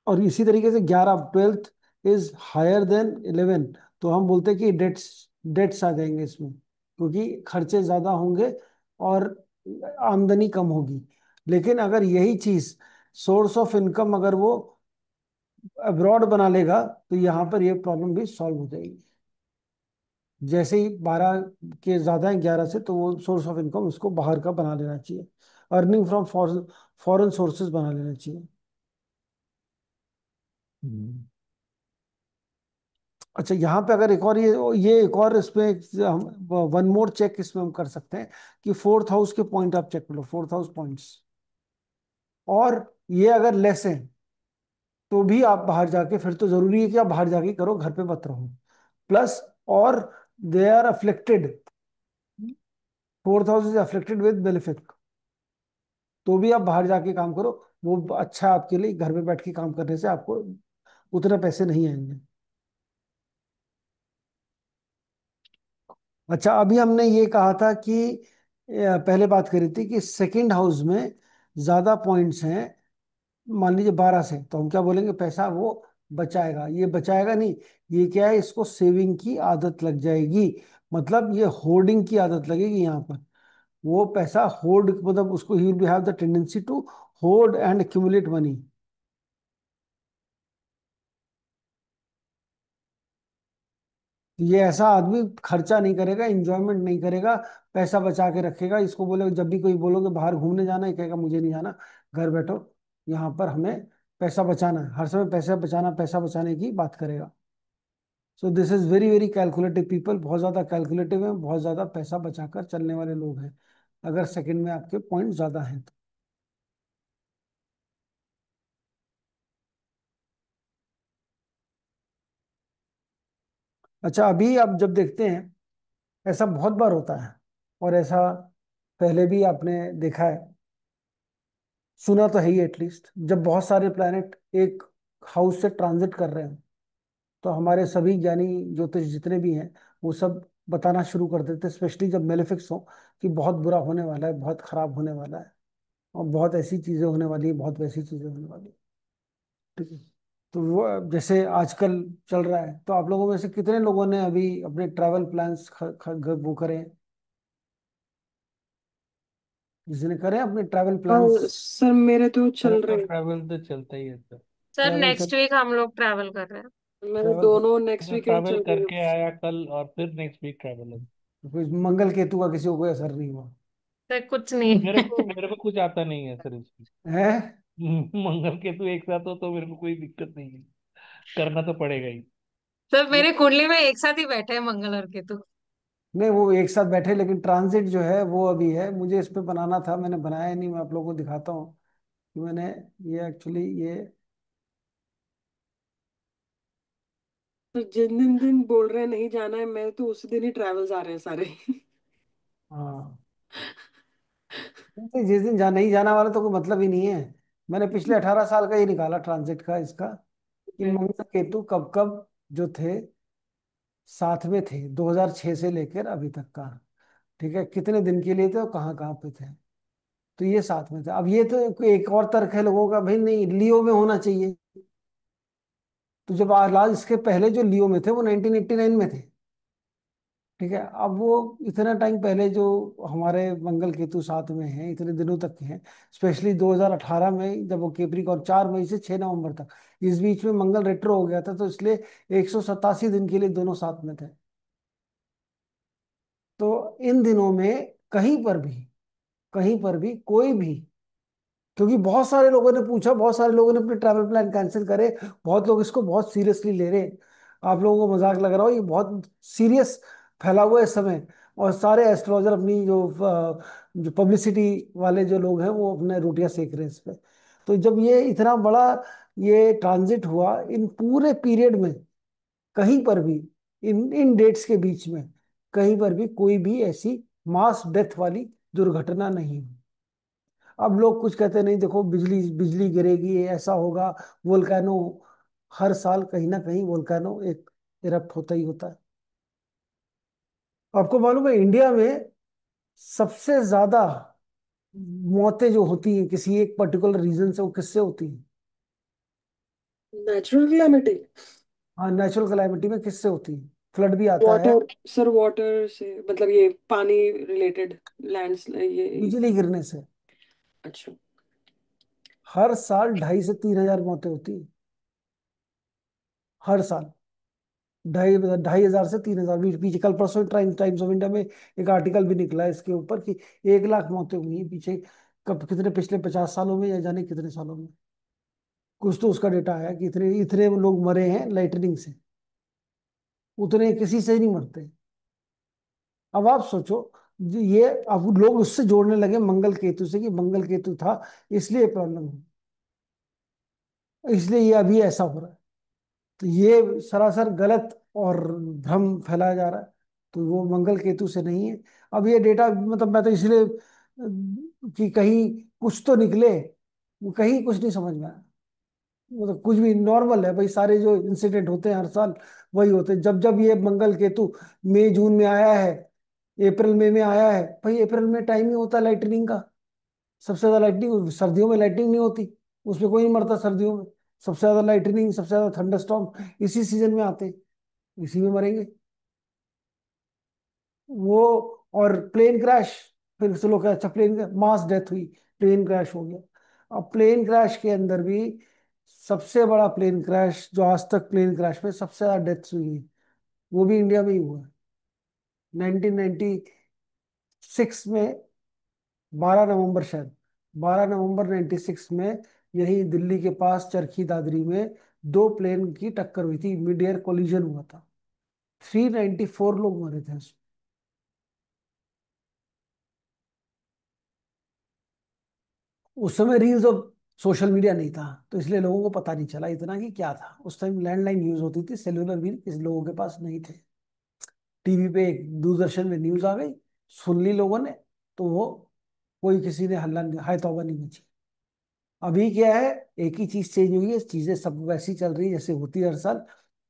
A: और इसी तरीके से 11, 12th इज हायर देन 11, तो हम बोलते हैं कि डेट्स, डेट्स आ जाएंगे इसमें, क्योंकि खर्चे ज्यादा होंगे और आमदनी कम होगी। लेकिन अगर यही चीज सोर्स ऑफ इनकम अगर वो अब्रॉड बना लेगा, तो यहाँ पर ये प्रॉब्लम भी सॉल्व हो जाएगी। जैसे ही 12 के ज्यादा है 11 से, तो वो सोर्स ऑफ इनकम उसको बाहर का बना लेना चाहिए, अर्निंग फ्रॉम फॉरेन सोर्सेज बना लेना चाहिए। हम्म। अच्छा, यहाँ पे अगर एक और ये एक और इसमें हम वन मोर चेक इसमें हम कर सकते हैं कि 4th हाउस के पॉइंट आप चेक कर लो, 4th हाउस पॉइंट्स, और ये अगर लेस है, तो भी आप बाहर जाके, फिर तो जरूरी है कि आप बाहर जाके करो, घर पे मत रहो। प्लस, और they are afflicted, 4th house is afflicted with benefic, तो भी आप बाहर जाके काम करो, वो अच्छा है आपके लिए। घर पे बैठ के काम करने से आपको उतने पैसे नहीं आएंगे। अच्छा, अभी हमने ये कहा था कि पहले बात करी थी कि सेकंड हाउस में ज्यादा पॉइंट्स हैं, मान लीजिए 12 से, तो हम क्या बोलेंगे, पैसा वो बचाएगा। ये बचाएगा नहीं, ये क्या है, इसको सेविंग की आदत लग जाएगी, मतलब ये होर्डिंग की आदत लगेगी यहाँ पर। वो पैसा होल्ड, मतलब उसको ही will have the tendency to hold and accumulate money. ये ऐसा आदमी खर्चा नहीं करेगा, इंजॉयमेंट नहीं करेगा, पैसा बचा के रखेगा। इसको बोले, जब भी कोई बोलोगे बाहर घूमने जाना है, कहेगा मुझे नहीं जाना, घर बैठो, यहाँ पर हमें पैसा बचाना है, हर समय पैसा बचाना, पैसा बचाने की बात करेगा। So this is very very calculative people, बहुत ज्यादा कैलकुलेटिव है, बहुत ज्यादा पैसा बचाकर चलने वाले लोग हैं, अगर सेकंड में आपके पॉइंट ज्यादा हैं तो। अच्छा, अभी आप जब देखते हैं, ऐसा बहुत बार होता है, और ऐसा पहले भी आपने देखा है, सुना तो है ही एटलीस्ट, जब बहुत सारे प्लैनेट एक हाउस से ट्रांजिट कर रहे हैं, तो हमारे सभी ज्ञानी ज्योतिष जितने भी हैं, वो सब बताना शुरू कर देते हैं, स्पेशली जब मेलेफिक्स हो, कि बहुत बुरा होने वाला है, बहुत खराब होने वाला है, और बहुत ऐसी चीजें होने वाली है, बहुत वैसी चीजें होने वाली है। ठीक है, तो वो जैसे आजकल चल रहा है, तो आप लोगों में से कितने लोगों ने अभी अपने ट्रैवल प्लान्स वो करे हैं? जिसने करे अपने ट्रैवल प्लान्स।
E: सर मेरे तो चल
D: मेरा
E: रहे
D: ट्रैवल तो चलता ही है सर।
C: सर
A: ट्रैवल चल
C: नेक्स्ट वीक हम लोग ट्रैवल कर रहे हैं।
E: हैं, मेरे
A: ट्रैवल
E: दोनों नेक्स्ट
D: मैं
E: वीक ही
D: ट्रैवल
E: चल रही
D: करके आया कल और फिर नेक्स्ट वीक ट्रैवल है।
A: कोई मंगल केतु का किसी को कोई असर नहीं हुआ
C: सर कुछ नहीं
D: मेरे
C: है।
D: को मेरे को कुछ आता नहीं है सर इसकी।
A: है?
D: मंगल केतु एक साथ हो तो मेरे को कोई दिक्कत नहीं है, करना तो पड़ेगा ही।
C: सर मेरे कुंडली में एक साथ ही बैठे हैं मंगल और केतु।
A: नहीं, वो एक साथ बैठे, लेकिन ट्रांजिट जो है वो अभी है। मुझे इस पे बनाना था, मैंने बनाया नहीं। मैं आप लोगों को दिखाता हूँ कि मैंने ये एक्चुअली ये।
E: तो जिन दिन दिन बोल रहे हैं नहीं जाना है, मैं तो उसी दिन ही ट्रैवल्स आ रहे हैं सारे।
A: हाँ, तो जिस दिन नहीं जाना वाला तो कोई मतलब ही नहीं है। मैंने पिछले 18 साल का ये निकाला ट्रांजिट का इसका, कि
E: मैं
A: मंगल केतु कब कब जो थे साथ में थे 2006 से लेकर अभी तक का। ठीक है, कितने दिन के लिए थे और कहाँ कहाँ पे थे। तो ये साथ में थे। अब ये तो कोई एक और तर्क है लोगों का, भाई नहीं लियो में होना चाहिए। तो जब लाल इसके पहले जो लियो में थे वो 1989 में थे। ठीक है, अब वो इतना टाइम पहले जो हमारे मंगल केतु साथ में हैं इतने दिनों तक के हैं। स्पेशली 2018 में जब वो केप्रिकॉर्न 4 मई से 6 नवंबर तक, इस बीच में मंगल रेट्रो हो गया था, तो इसलिए 187 दिन के लिए दोनों साथ में थे। तो इन दिनों में कहीं पर भी कोई भी, क्योंकि बहुत सारे लोगों ने पूछा, बहुत सारे लोगों ने अपने ट्रैवल प्लान कैंसिल करे। बहुत लोग इसको बहुत सीरियसली ले रहे हैं। आप लोगों को मजाक लग रहा हो, ये बहुत सीरियस फैला हुआ है इस समय। और सारे एस्ट्रोलॉजर अपनी जो पब्लिसिटी वाले जो लोग हैं वो अपने रोटियां सेक रहे हैं इस पे। तो जब ये इतना बड़ा ये ट्रांजिट हुआ, इन पूरे पीरियड में कहीं पर भी, इन इन डेट्स के बीच में कहीं पर भी कोई भी ऐसी मास डेथ वाली दुर्घटना नहीं हुई। अब लोग कुछ कहते नहीं, देखो बिजली बिजली गिरेगी, ऐसा होगा, वोल्केनो, हर साल कहीं ना कहीं वोल्केनो एक इरप्ट होता ही होता है। आपको मालूम है इंडिया में सबसे ज्यादा मौतें जो होती हैं किसी एक पर्टिकुलर रीजन से, वो किससे होती हैं?
E: Natural calamity.
A: हाँ, नेचुरल कैलामिटी में किससे होती है? फ्लड भी आता है।
E: वाटर सर, वाटर से मतलब ये पानी रिलेटेड, लैंड ये
A: बिजली गिरने से।
E: अच्छा।
A: हर साल 2,500 से 3,000 मौतें होती हैं। हर साल 2,500 से 3,000 पीछे कल परसों टाइम्स ऑफ इंडिया में एक आर्टिकल भी निकला है इसके ऊपर कि 1 लाख मौतें हुई हैं पीछे, कब कितने पिछले 50 सालों में या जाने कितने सालों में। कुछ तो उसका डेटा आया कि इतने इतने लोग मरे हैं लाइटनिंग से, उतने किसी से ही नहीं मरते। अब आप सोचो, ये अब लोग उससे जोड़ने लगे मंगल केतु से, कि मंगल केतु था इसलिए प्रॉब्लम हुई, इसलिए ये अभी ऐसा हो रहा है। तो ये सरासर गलत और भ्रम फैलाया जा रहा है। तो वो मंगल केतु से नहीं है। अब ये डेटा मतलब मैं तो इसलिए कि कहीं कुछ तो निकले, वो कहीं कुछ नहीं समझ में आया। मतलब कुछ भी नॉर्मल है भाई, सारे जो इंसिडेंट होते हैं हर साल वही होते हैं। जब जब ये मंगल केतु मई जून में आया है, अप्रैल मई में आया है, भाई अप्रैल में टाइम ही होता है लाइटनिंग का। सबसे ज्यादा लाइटनिंग सर्दियों में, लाइटनिंग नहीं होती, उसमें कोई नहीं मरता सर्दियों में। सबसे ज्यादा लाइटनिंग, सबसे ज्यादा थंडरस्टॉर्म इसी सीजन में आते हैं, इसी में मरेंगे वो। और प्लेन क्रैश, फिर से लोग अच्छा प्लेन मास डेथ हुई, प्लेन क्रैश हो गया। अब प्लेन क्रैश के अंदर भी सबसे बड़ा प्लेन क्रैश जो आज तक प्लेन क्रैश में सबसे ज्यादा डेथ्स हुई है, वो भी इंडिया में ही हुआ है। 1996 में, 12 नवंबर शायद, 12 नवंबर 96 में यही दिल्ली के पास चरखी दादरी में दो प्लेन की टक्कर हुई थी, मिड एयर कोलिजन हुआ था। 394 लोग मरे थे उसमें। उस समय रील्स और सोशल मीडिया नहीं था, तो इसलिए लोगों को पता नहीं चला इतना कि क्या था। उस टाइम लैंडलाइन यूज होती थी, सेल्यूलर भी किसी लोगों के पास नहीं थे। टीवी पे एक दूरदर्शन में न्यूज आ गई, सुन ली लोगों ने, तो वो कोई किसी ने हल्ला नहीं, हाय तौबा नहीं मची। अभी क्या है, एक ही चीज चेंज हुई है, चीजें सब वैसी चल रही है जैसे होती है हर साल।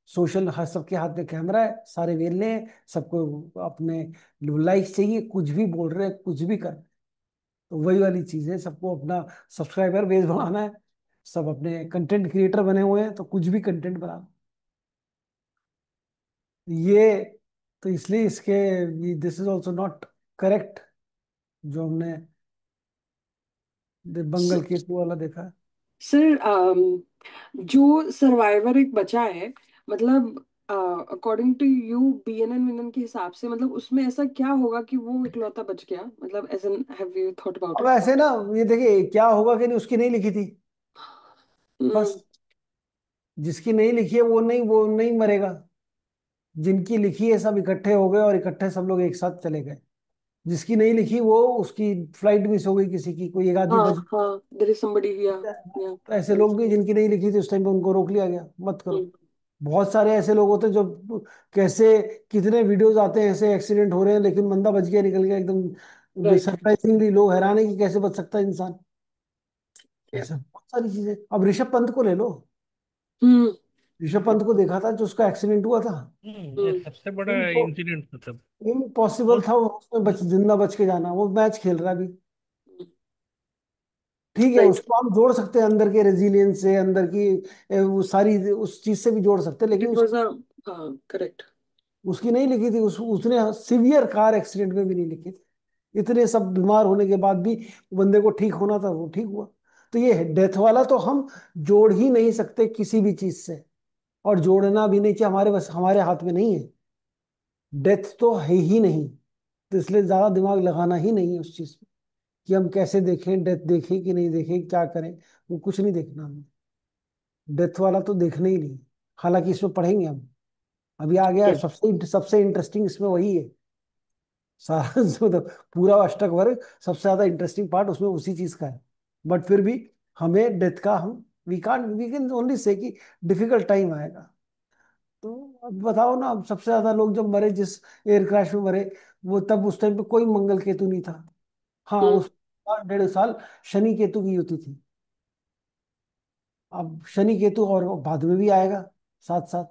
A: सोशल, हर सबके हाथ में कैमरा है, सारे वेले हैं, सबको अपने लाइक्स चाहिए, कुछ भी बोल रहे हैं, कुछ भी कर रहे हैं। तो वही वाली चीज है, सबको अपना सब्सक्राइबर बेस बढ़ाना है। सब अपने कंटेंट क्रिएटर बने हुए हैं, तो कुछ भी कंटेंट बनाना ये। तो इसलिए इसके, this is also not correct जो हमने बंगल केतु वाला देखा है।
E: सर जो सर्वाइवर एक बचा है, मतलब अकॉर्डिंग टू यू, बीएनएन विनन के हिसाब से, मतलब उसमें ऐसा क्या होगा कि वो इकलौता बच गया? मतलब as in have you thought about
A: अब
E: इट?
A: ऐसे ना, ये देखिए क्या होगा कि नहीं, उसकी नहीं लिखी थी
E: हम्म।
A: बस। जिसकी नहीं लिखी है वो नहीं मरेगा। जिनकी लिखी है सब इकट्ठे हो गए और इकट्ठे सब लोग एक साथ चले गए। जिसकी नहीं लिखी वो, उसकी फ्लाइट मिस हो गई, किसी की कोई एक आदमी
E: हाँ
A: बच
E: हाँ, देयर इज समबडी, या
A: गया।
E: या
A: तो ऐसे लोग भी जिनकी नहीं लिखी थी उस टाइम पे, उनको रोक लिया गया, मत करो। बहुत सारे ऐसे लोग होते हैं जो कैसे, कितने वीडियोस आते हैं ऐसे एक्सीडेंट हो रहे हैं लेकिन बंदा बच गया, निकल गया एकदम
E: राइट।
A: सरप्राइजिंगली। लोग हैरान है कि कैसे बच सकता है इंसान। ऐसा बहुत सारी चीजें। अब ऋषभ पंत को ले लो।
E: हम्म।
A: ऋषभ पंत को देखा था जो उसका एक्सीडेंट हुआ था।
D: ये
E: हम्म।
D: सबसे बड़ा इंसिडेंट मतलब।
A: इम्पॉसिबल
D: और
A: था उसमें जिंदा बच के जाना। वो मैच खेल रहा है अभी। ठीक है,
E: राइट।
A: उसको हम जोड़ सकते हैं अंदर के रेजिलियंस से, अंदर की वो सारी उस चीज से भी जोड़ सकते हैं,
E: बट
A: लेकिन
E: इट वाज अ, हाँ करेक्ट।
A: उसकी नहीं लिखी थी। उसने सीवियर कार एक्सीडेंट में भी नहीं लिखी थी। इतने सब बीमार होने के बाद भी बंदे को ठीक होना था, वो ठीक हुआ। तो ये डेथ वाला तो हम जोड़ ही नहीं सकते किसी भी चीज से। और जोड़ना भी नहीं चाहिए, हमारे बस हमारे हाथ में नहीं है। डेथ तो है ही नहीं। तो इसलिए ज्यादा दिमाग लगाना ही नहीं है उस चीज में कि हम कैसे देखें, डेथ देखें कि नहीं देखें, क्या करें। वो कुछ नहीं देखना हमें। डेथ वाला तो देखना ही नहीं। हालांकि इसमें पढ़ेंगे हम। अभी आ गया
E: क्या?
A: सबसे सबसे इंटरेस्टिंग इसमें वही है। सारा मतलब पूरा अष्टक वर्ग सबसे ज्यादा इंटरेस्टिंग पार्ट उसमें उसी चीज का है। बट फिर भी हमें डेथ का हम वी कैन ओनली से कि डिफिकल्ट टाइम आएगा। तो अब बताओ ना, अब सबसे ज्यादा लोग जब मरे, जिस एयर क्रैश में मरे, वो तब उस टाइम पे कोई मंगल केतु नहीं था। हाँ,
E: हम्म।
A: उस 1.5 साल शनि केतु की युति थी। अब शनि केतु और बाद में भी आएगा साथ साथ।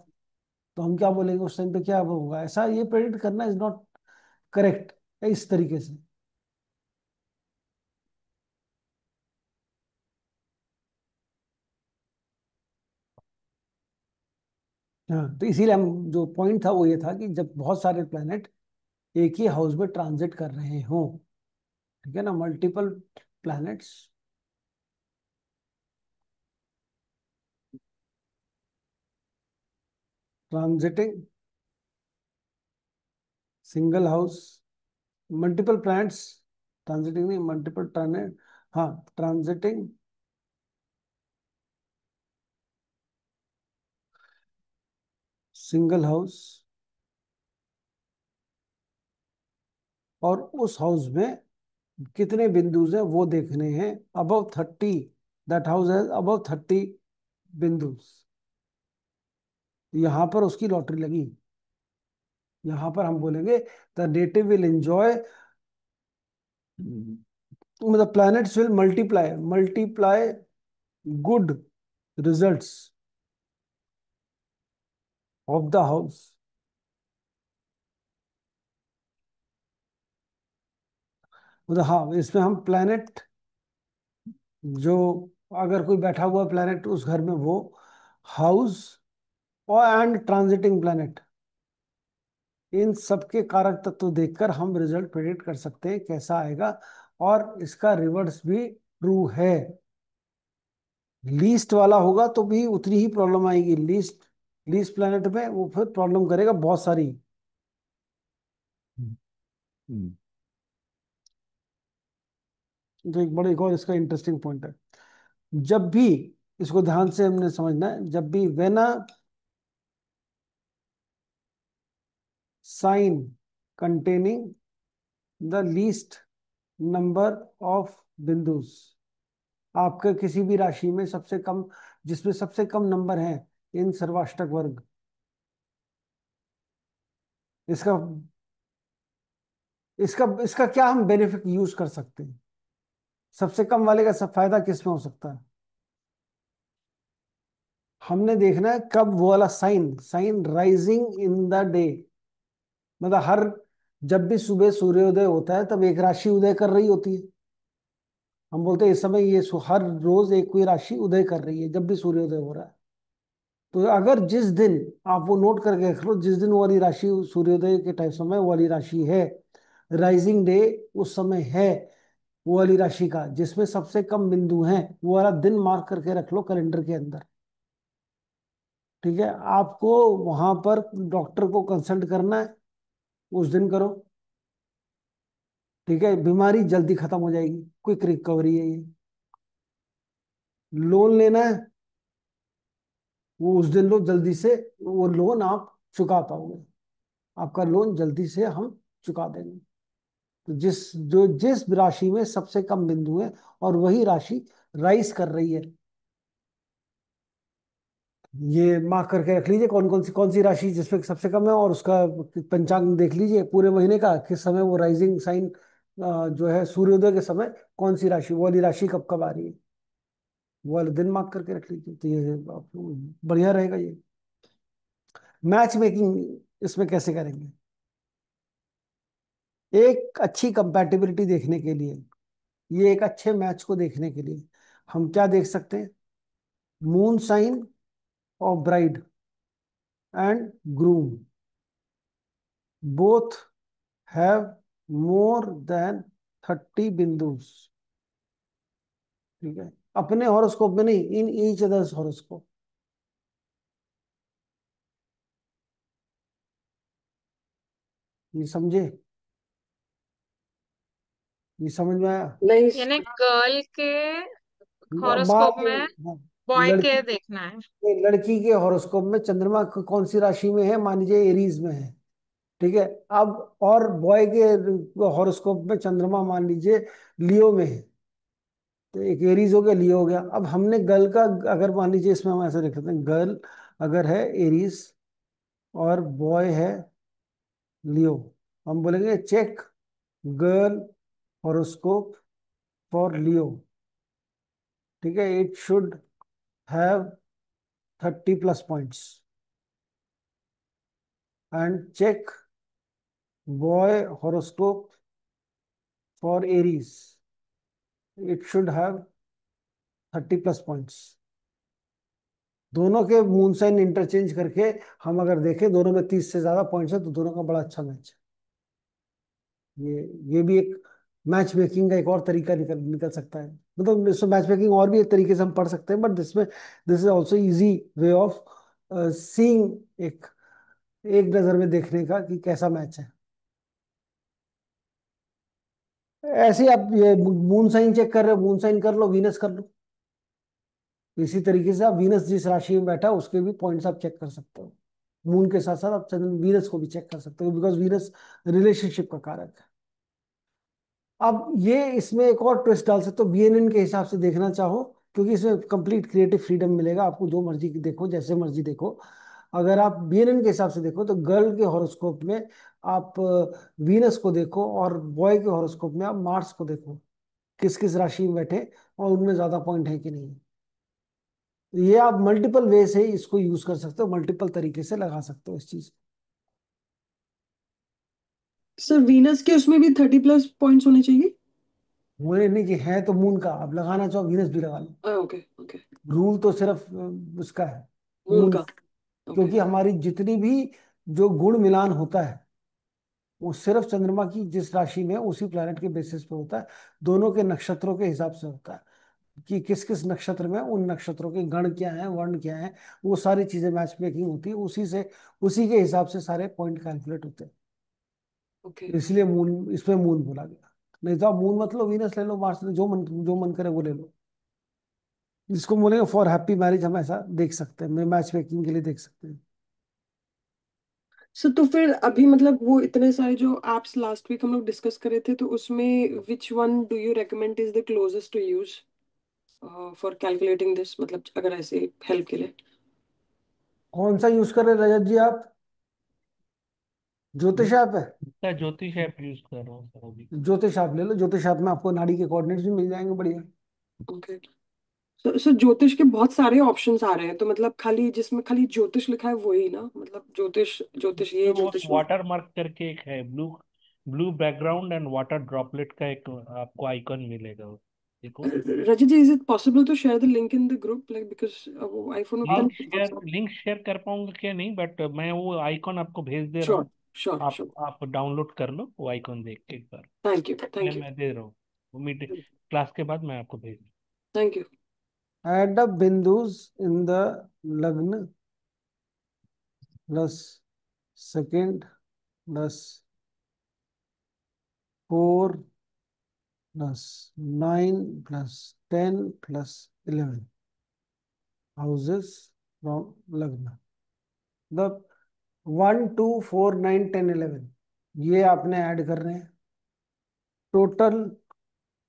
A: तो हम क्या बोलेंगे उस टाइम पे क्या होगा? ऐसा ये प्रेडिक्ट करना इज नॉट करेक्ट इस तरीके से। हाँ, तो इसीलिए हम जो पॉइंट था वो ये था कि जब बहुत सारे प्लैनेट एक ही हाउस में ट्रांजिट कर रहे हों, ठीक है ना, multiple planets transiting single house, multiple planets transiting नहीं, मल्टीपल प्लैनेट, हाँ, ट्रांजिटिंग सिंगल हाउस, और उस हाउस में कितने बिंदुज हैं वो देखने हैं। Above 30, that house has above 30 बिंदुज। यहां पर उसकी लॉटरी लगी। यहां पर हम बोलेंगे द नेटिव विल एंजॉय, मतलब planets will multiply multiply good results of the house. मतलब हाँ, इसमें हम प्लैनेट जो, अगर कोई बैठा हुआ प्लैनेट उस घर में, वो हाउस और एंड ट्रांजिटिंग प्लैनेट, इन सबके कारक तत्व देखकर हम रिजल्ट प्रेडिक्ट कर सकते हैं कैसा आएगा। और इसका रिवर्स भी ट्रू है। लीस्ट वाला होगा तो भी उतनी ही प्रॉब्लम आएगी। लीस्ट लीस्ट प्लैनेट में वो फिर प्रॉब्लम करेगा बहुत सारी। हम्म। हम्म। तो एक और इसका इंटरेस्टिंग पॉइंट है। जब भी, इसको ध्यान से हमने समझना है, जब भी when a sign containing the least number of bindus, आपके किसी भी राशि में सबसे कम, जिसमें सबसे कम नंबर हैं इन सर्वाष्टक वर्ग, इसका इसका इसका क्या हम बेनिफिट यूज कर सकते हैं? सबसे कम वाले का सब फायदा किस में हो सकता है? हमने देखना है कब वो वाला sign sign rising in the day, मतलब हर, जब भी सुबह सूर्योदय होता है तब एक राशि उदय कर रही होती है। हम बोलते हैं इस समय ये हर रोज एक कोई राशि उदय कर रही है जब भी सूर्योदय हो रहा है। तो अगर जिस दिन, आप वो नोट करके रख लो, जिस दिन वो वाली राशि सूर्योदय के टाइम समय वो वाली राशि है, राइजिंग डे उस समय है, वो वाली राशि का जिसमें सबसे कम बिंदु हैं, वो वाला दिन मार्क करके रख लो कैलेंडर के अंदर। ठीक है, आपको वहां पर डॉक्टर को कंसल्ट करना है, उस दिन करो। ठीक है, बीमारी जल्दी खत्म हो जाएगी, क्विक रिकवरी है ये। लोन लेना है, वो उस दिन लो जल्दी से, वो लोन आप चुका पाओगे, आपका लोन जल्दी से हम चुका देंगे। तो जिस राशि में सबसे कम बिंदु है और वही राशि राइज कर रही है, ये मार्क करके रख लीजिए कौन सी राशि जिसमें सबसे कम है, और उसका पंचांग देख लीजिए पूरे महीने का, किस समय वो राइजिंग साइन जो है सूर्योदय के समय कौन सी राशि, वो वाली राशि कब कब आ रही है, वो वाले दिन मार्क करके रख लीजिए, तो ये आपको बढ़िया रहेगा ये। मैच मेकिंग इसमें कैसे करेंगे? एक अच्छी कंपैटिबिलिटी देखने के लिए, ये एक अच्छे मैच को देखने के लिए हम क्या देख सकते हैं? Moon sign of bride and groom both have more than 30 बिंदुस। ठीक है, अपने हॉरोस्कोप में नहीं, इन ईच अदर्स हॉरोस्कोप। ये समझे? ये समझ में आया?
E: नहीं।
C: यानी गर्ल के
A: बात
C: हॉरोस्कोप
A: ये,
C: में
A: हाँ,
C: बॉय
A: लड़की
C: के देखना है।
A: लड़की के हॉरोस्कोप में चंद्रमा कौन सी राशि में है, मान लीजिए एरीज में है। ठीक है, अब और बॉय के हॉरोस्कोप में चंद्रमा मान लीजिए लियो में है। तो एक एरीज हो गया, लियो हो गया। अब हमने गर्ल का, अगर मान लीजिए इसमें हम ऐसे देख लेते हैं, गर्ल अगर है एरीज और बॉय है लियो, हम बोलेंगे check girl horoscope for Leo. ठीक है, it should have 30 plus points. And check boy horoscope for Aries, it should have 30 plus points. दोनों के मून साइन इंटरचेंज करके हम अगर देखें, दोनों में 30 से ज्यादा पॉइंट्स है, तो दोनों का बड़ा अच्छा मैच है। ये भी एक मैच मेकिंग का एक और तरीका निकल निकल सकता है। मतलब इसमें मैच मेकिंग और भी एक तरीके से हम पढ़ सकते हैं, but this is also easy way of seeing, एक एक नजर में देखने का कि कैसा मैच है। ऐसे ही आप ये मून साइन चेक कर रहे हो, मून साइन कर लो, वीनस कर लो। इसी तरीके से आप वीनस जिस राशि में बैठा उसके भी पॉइंट्स आप चेक कर सकते हो। मून के साथ साथ आप चंद्र वीनस को भी चेक कर सकते हो, बिकॉज वीनस रिलेशनशिप का कारक है। अब ये इसमें एक और ट्विस्ट डाल सकते हो, बीएनएन के हिसाब से देखना चाहो, क्योंकि इसमें कंप्लीट क्रिएटिव फ्रीडम मिलेगा आपको, जो मर्जी देखो, जैसे मर्जी देखो। अगर आप बीएनएन के हिसाब से देखो तो गर्ल के हॉरोस्कोप में आप वीनस को देखो, और बॉय के हॉरोस्कोप में आप मार्स को देखो, किस किस राशि में बैठे और उनमें ज्यादा पॉइंट है कि नहीं। ये आप मल्टीपल वे से इसको यूज कर सकते हो, मल्टीपल तरीके से लगा सकते हो इस चीज
E: सर वीनस के उसमें भी 30 प्लस पॉइंट्स होने चाहिए?
A: को। मुझे नहीं कि है तो मून का आप लगाना चाहो वीनस भी लगा लो।
E: Okay okay.
A: रूल तो सिर्फ उसका है,
E: मून
A: मून।
E: का। ओके।
A: क्योंकि हमारी जितनी भी जो गुण मिलान होता है, वो सिर्फ चंद्रमा की जिस राशि में है, उसी प्लैनेट के बेसिस पे होता है। दोनों के नक्षत्रों के हिसाब से होता है कि किस किस नक्षत्र में, उन नक्षत्रों के गण क्या है, वर्ण क्या है, वो सारी चीजें मैच मेकिंग होती है, उसी के हिसाब से सारे पॉइंट कैलकुलेट होते हैं।
E: ओके।
A: इसलिए मून, इसमें मून बोला गया। नहीं तो आप मून मत लो, वीनस ले लो, मार्स ले लो, जो मन करे वो ले लो। जिसको बोलेंगे फॉर हैप्पी मैरिज, हम ऐसा देख सकते हैं, मैच मेकिंग के लिए देख सकते हैं।
E: सर तो फिर अभी मतलब वो इतने सारे जो एप्स लास्ट वीक हम लोग डिस्कस करे थे, तो उसमें which one do you recommend is the closest to use for calculating this, मतलब अगर ऐसे हेल्प के लिए?
A: कौन सा यूज कर रहे हैं रजत जी आप? ज्योतिष ऐप है?
D: इसका ज्योतिष ऐप यूज कर रहा हूँ सर अभी।
A: ज्योतिष ऐप ले लो, ज्योतिष ऐप में आपको नाड़ी के कोऑर्डिनेट्स भी मिल जाएंगे बढ़िया।
E: ओके। सो ज्योतिष के बहुत सारे ऑप्शंस आ रहे हैं, तो मतलब खाली जिसमें खाली ज्योतिष लिखा है वही ना, मतलब ज्योतिष ज्योतिष ये
D: वो
E: ज्योतिष वो?
D: वाटर मार्क करके एक है, blue blue background and water droplet का एक आपको आइकन मिलेगा, देखो।
E: Rajat ji, is it possible to share the link in the group, like because वो आईफोन उतना नहीं पता।
D: लिंक शेयर कर पाऊंगा क्या नहीं, बट मैं वो आइकॉन आपको भेज दे रहा
E: श्योर
D: हूँ।
E: श्योर
D: आप
E: श्योर।
D: आप डाउनलोड कर लो वो आइकॉन देख के एक बार।
E: थैंक यू
D: मैं
E: थैंक यू।
D: मैं दे रहा हूँ। वो मीट क्लास के बाद मैं आपको भेज
E: thank you.
A: Add up bindus in the lagna plus second plus 4 plus 9 plus 10 plus 11 houses from lagna. The 1 2 4 9 10 11 ये आपने ऐड कर रहे हैं। Total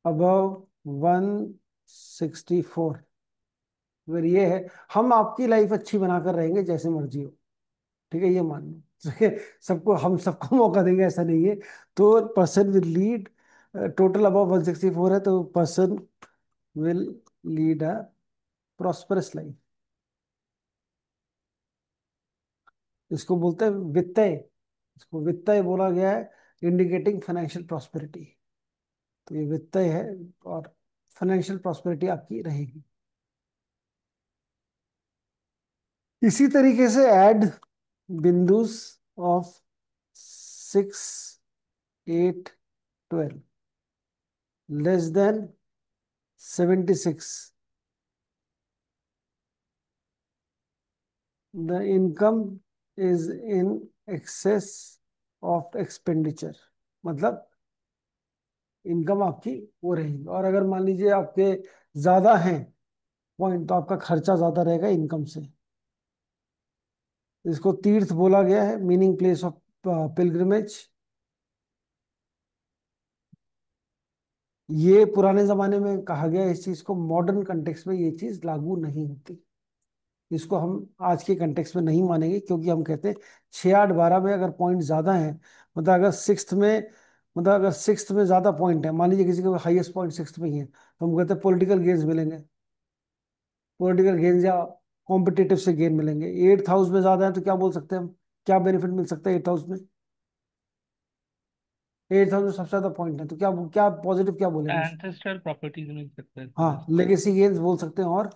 A: above 164। अगर ये है, हम आपकी लाइफ अच्छी बनाकर रहेंगे जैसे मर्जी हो, ठीक है, ये मान लो। ठीक है, सबको हम सबको मौका देंगे ऐसा नहीं है। तो person will lead, total above 164 है तो person will lead a prosperous life. इसको बोलते हैं वित्तय। इसको वित्तय बोला गया है, इंडिकेटिंग फाइनेंशियल प्रॉस्पेरिटी। तो ये वित्तय है और फाइनेंशियल प्रॉस्पेरिटी आपकी रहेगी। इसी तरीके से add bindus of 6 8 12 less than 76। The income is in excess of expenditure. मतलब इनकम आपकी वो रहेगी, और अगर मान लीजिए आपके ज्यादा हैं पॉइंट तो आपका खर्चा ज्यादा रहेगा इनकम से। इसको तीर्थ बोला गया है, मीनिंग प्लेस ऑफ पिलग्रिमेज। ये पुराने जमाने में कहा गया इस चीज को, मॉडर्न कंटेक्स्ट में ये चीज लागू नहीं होती। इसको हम आज के कंटेक्स्ट में नहीं मानेंगे, क्योंकि हम कहते हैं 6 8 12 में अगर पॉइंट ज्यादा है, मतलब अगर सिक्स्थ में, मतलब अगर सिक्स्थ में ज्यादा पॉइंट है, मान लीजिए किसी का हाईएस्ट पॉइंट सिक्स्थ में ही है, तो हम कहते हैं पॉलिटिकल गेन्स मिलेंगे, पॉलिटिकल गेन्स या कॉम्पिटेटिव से गेन मिलेंगे। एट्थ हाउस में ज्यादा है तो क्या बोल सकते हैं हम, क्या बेनिफिट मिल सकता है एट्थ हाउस में? एट्थ हाउस में सबसे ज्यादा पॉइंट है तो क्या क्या पॉजिटिव क्या बोलेंगे उस?
D: एंसेस्ट्रल प्रॉपर्टीज मिल सकता है
A: हाँ,
D: सर इसमें।
A: लेगेसी गेन्स बोल सकते हैं। और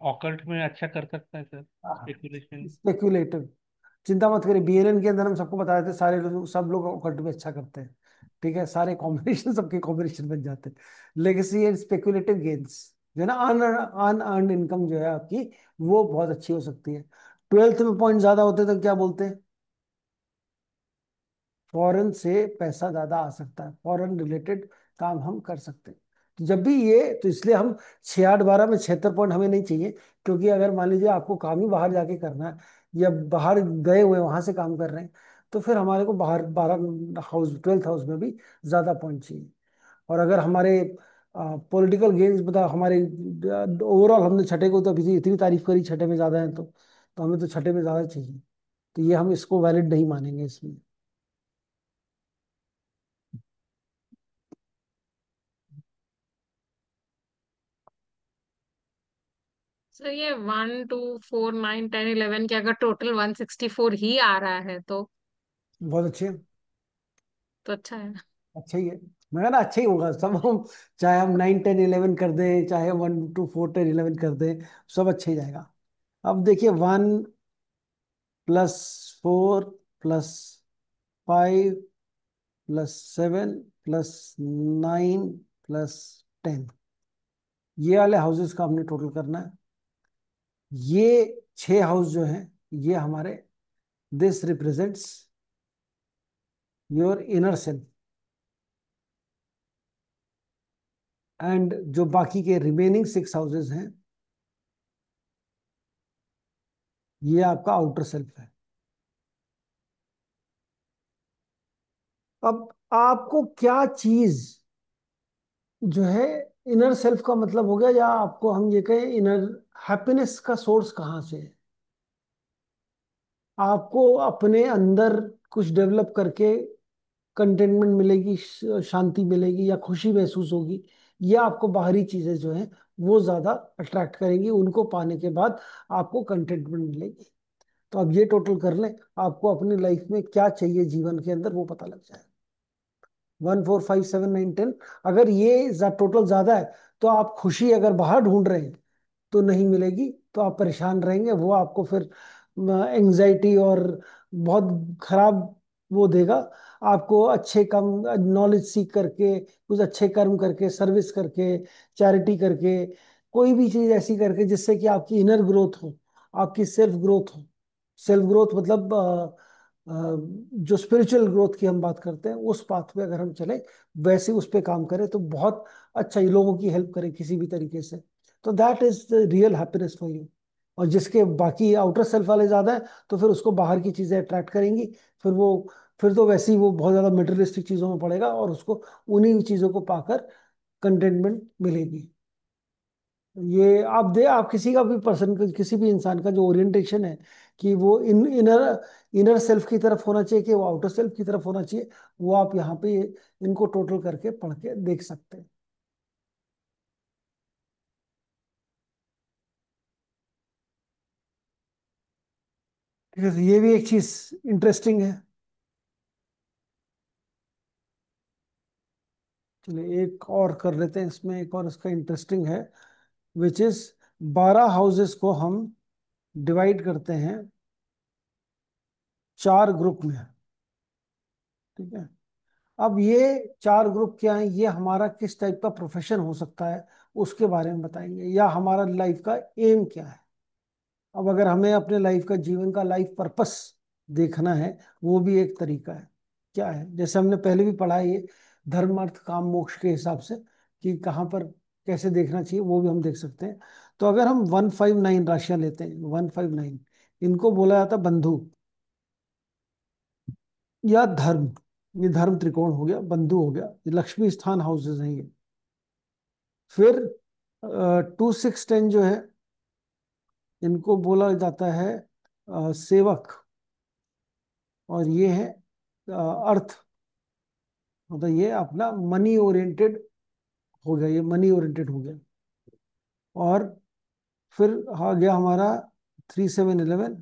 D: ऑकल्ट में अच्छा कर सकता है सर, स्पेकुलेशन।
A: स्पेक्यूलेटिव। चिंता मत करिए, बीएनएन के अंदर हम सबको बताए थे, सारे लोग, सब लोग ओकल्ट में अच्छा करते हैं। ठीक है, सारे कॉम्बिनेशन सबके कॉम्बिनेशन बन जाते हैं। लेगेसी एंड स्पेक्यूलेटिव गेन्स जो है ना, अनअर्न्ड इनकम जो है आपकी, वो बहुत अच्छी हो सकती है। ट्वेल्थ में पॉइंट ज्यादा होते हैं तो क्या बोलते हैं? फॉरेन से पैसा ज्यादा आ सकता है, फॉरेन रिलेटेड काम हम कर सकते हैं। तो जब भी ये, तो इसलिए हम 6 8 12 में 76 पॉइंट हमें नहीं चाहिए। क्योंकि अगर मान लीजिए आपको काम ही बाहर जाके करना है, या बाहर गए हुए वहां से काम कर रहे हैं, तो फिर हमारे को बाहर 12 हाउस, ट्वेल्थ हाउस में भी ज्यादा पॉइंट चाहिए। और अगर हमारे पॉलिटिकल गेम्स, बता हमारे ओवरऑल, हमने छठे को तो अभी इतनी तारीफ करी, छठे में ज्यादा है तो हमें तो छठे में ज्यादा चाहिए। तो ये हम इसको वैलिड नहीं मानेंगे इसमें।
C: सर ये 1 2 4 9 10 11 के अगर टोटल 164 ही आ रहा है
A: बहुत अच्छे।
C: तो अच्छा है।
A: अच्छा ही है। मैं ना अच्छा ही होगा सब, हम चाहे हम 9 10 11 कर दें, चाहे 1 2 4 10 11 कर दें, सब अच्छा ही जाएगा। अब देखिए, 1 + 4 + 5 +7 +9 + 10, ये वाले हाउसेस का हमने टोटल करना है। ये 6 हाउस जो हैं, ये हमारे, this represents your inner self. And जो बाकी के रिमेनिंग 6 हाउसेस हैं, ये आपका आउटर सेल्फ है। अब आपको क्या चीज जो है, इनर सेल्फ का मतलब हो गया, या आपको हम ये कहें इनर हैप्पीनेस का सोर्स कहाँ से है? आपको अपने अंदर कुछ डेवलप करके कंटेनमेंट मिलेगी, शांति मिलेगी या खुशी महसूस होगी, या आपको बाहरी चीजें जो हैं वो ज्यादा अट्रैक्ट करेंगी, उनको पाने के बाद आपको कंटेनमेंट मिलेगी। तो अब ये टोटल कर लें, आपको अपनी लाइफ में क्या चाहिए जीवन के अंदर वो पता लग जाए। 1 4 5 7 9 10, अगर ये टोटल ज्यादा है, तो आप खुशी अगर बाहर ढूंढ रहे हैं तो नहीं मिलेगी, तो आप परेशान रहेंगे, वो आपको फिर एंजाइटी और बहुत खराब वो देगा आपको। अच्छे कम नॉलेज सीख करके, कुछ अच्छे कर्म करके, सर्विस करके, चैरिटी करके, कोई भी चीज ऐसी करके जिससे कि आपकी इनर ग्रोथ हो, आपकी सेल्फ ग्रोथ हो। सेल्फ ग्रोथ मतलब जो स्पिरिचुअल ग्रोथ की हम बात करते हैं, उस पाथ पे अगर हम चले, वैसे उस पे काम करें तो बहुत अच्छा ही, लोगों की हेल्प करें किसी भी तरीके से, तो that is the real happiness for you. और जिसके बाकी आउटर सेल्फ वाले ज्यादा है, तो फिर उसको बाहर की चीजें अट्रैक्ट करेंगी। फिर वो, फिर तो वैसे ही वो बहुत ज्यादा मटेरियलिस्टिक चीजों में पड़ेगा, और उसको उन्हीं चीजों को पाकर कंटेनमेंट मिलेगी। ये आप किसी का भी पर्सन, किसी भी इंसान का जो ओरिएंटेशन है, कि वो इनर इनर सेल्फ की तरफ होना चाहिए कि वो आउटर सेल्फ की तरफ होना चाहिए, वो आप यहाँ पे इनको टोटल करके पढ़ के देख सकते हैं। ठीक है, तो ये भी एक चीज इंटरेस्टिंग है। चलिए एक और कर लेते हैं इसमें, एक और इसका इंटरेस्टिंग है, विच इज 12 हाउसेस को हम डिवाइड करते हैं 4 ग्रुप में। ठीक है, अब ये 4 ग्रुप क्या है, ये हमारा किस टाइप का प्रोफेशन हो सकता है उसके बारे में बताएंगे, या हमारा लाइफ का एम क्या है। अब अगर हमें अपने लाइफ का, जीवन का लाइफ पर्पस देखना है, वो भी एक तरीका है। क्या है, जैसे हमने पहले भी पढ़ा है, ये धर्म अर्थ काम मोक्ष के हिसाब से कि कहाँ पर कैसे देखना चाहिए, वो भी हम देख सकते हैं। तो अगर हम 159 राशियां लेते हैं, 159, इनको बोला जाता है बंधु या धर्म। ये धर्म त्रिकोण हो गया, बंधु हो गया, ये लक्ष्मी स्थान हाउसेज हैं ये। फिर 2 6 10 जो है, इनको बोला जाता है सेवक। और ये है अर्थ, मतलब ये अपना मनी ओरिएंटेड हो गया, ये मनी ओरिएंटेड हो गया। और फिर आ गया हमारा 3 7 11,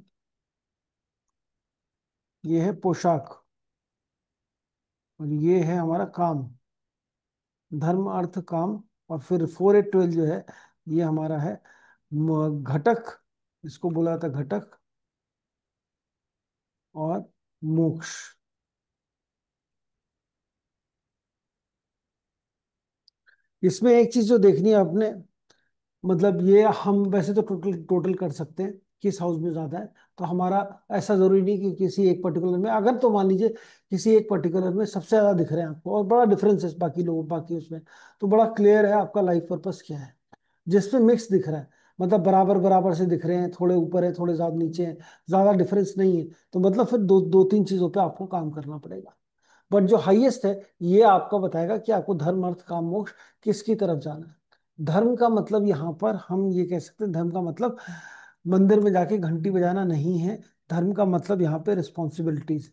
A: ये है पोशाक। और ये है हमारा काम, धर्म अर्थ काम। और फिर 4 8 12 जो है, ये हमारा है घटक, इसको बोला जाता है घटक और मोक्ष। इसमें एक चीज जो देखनी है आपने, मतलब ये हम वैसे तो टोटल टोटल कर सकते हैं किस हाउस में ज्यादा है। तो हमारा ऐसा जरूरी नहीं कि किसी एक पर्टिकुलर में, अगर तो मान लीजिए किसी एक पर्टिकुलर में सबसे ज्यादा दिख रहे हैं आपको, और बड़ा डिफरेंस है बाकी लोगों, बाकी उसमें, तो बड़ा क्लियर है आपका लाइफ पर्पस क्या है। जिसमें मिक्स दिख रहा है, मतलब बराबर बराबर से दिख रहे हैं, थोड़े ऊपर है थोड़े ज्यादा नीचे है, ज्यादा डिफरेंस नहीं है, तो मतलब फिर दो दो तीन चीजों पे आपको काम करना पड़ेगा। बट जो हाईएस्ट है, ये आपको बताएगा कि आपको धर्म अर्थ काम मोक्ष किसकी तरफ जाना है। धर्म का मतलब यहाँ पर हम ये कह सकते हैं, धर्म का मतलब मंदिर में जाके घंटी बजाना नहीं है। धर्म का मतलब यहाँ पे रिस्पॉन्सिबिलिटीज।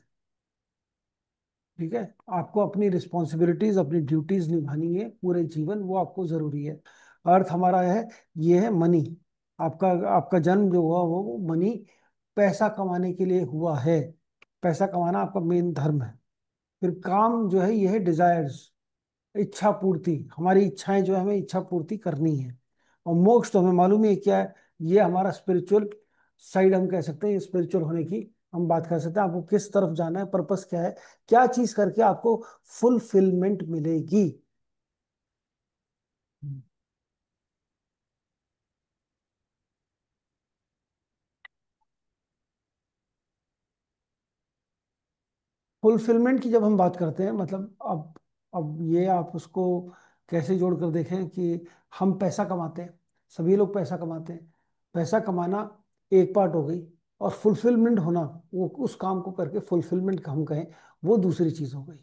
A: ठीक है, आपको अपनी रिस्पॉन्सिबिलिटीज, अपनी ड्यूटीज निभानी है पूरे जीवन, वो आपको जरूरी है। अर्थ हमारा है, ये है मनी। आपका आपका जन्म जो हुआ वो मनी, पैसा कमाने के लिए हुआ है। पैसा कमाना आपका मेन धर्म है। फिर काम जो है, ये है डिजायर्स, इच्छा पूर्ति, हमारी इच्छाएं जो है, हमें इच्छा पूर्ति करनी है। और मोक्ष तो हमें मालूम ही है क्या है, ये हमारा स्पिरिचुअल साइड हम कह सकते हैं, स्पिरिचुअल होने की हम बात कर सकते हैं। आपको किस तरफ जाना है, पर्पस क्या है, क्या चीज करके आपको फुलफिलमेंट मिलेगी। फुलफिलमेंट की जब हम बात करते हैं, मतलब अब ये आप उसको कैसे जोड़ कर देखें कि हम पैसा कमाते हैं, सभी लोग पैसा कमाते हैं। पैसा कमाना एक पार्ट हो गई, और फुलफिलमेंट होना, वो उस काम को करके फुलफिलमेंट हम कहें, वो दूसरी चीज हो गई।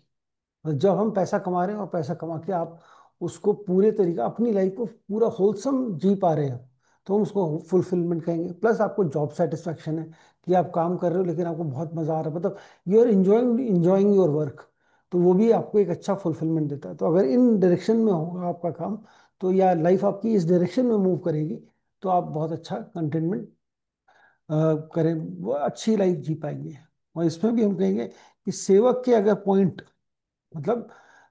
A: और जब हम पैसा कमा रहे हैं और पैसा कमा के आप उसको पूरे तरीके अपनी लाइफ को पूरा होलसम जी पा रहे हो, तो हम उसको फुलफिलमेंट कहेंगे। प्लस आपको जॉब सेटिस्फैक्शन है कि आप काम कर रहे हो लेकिन आपको बहुत मजा आ रहा है, मतलब you are enjoying your work, तो वो भी आपको एक अच्छा फुलफिलमेंट देता है। तो अगर इन डायरेक्शन में होगा आपका काम, तो या लाइफ आपकी इस डायरेक्शन में मूव करेगी, तो आप बहुत अच्छा कंटेनमेंट करें, वो अच्छी लाइफ जी पाएंगे। और इसमें भी हम कहेंगे कि सेवक के अगर पॉइंट, मतलब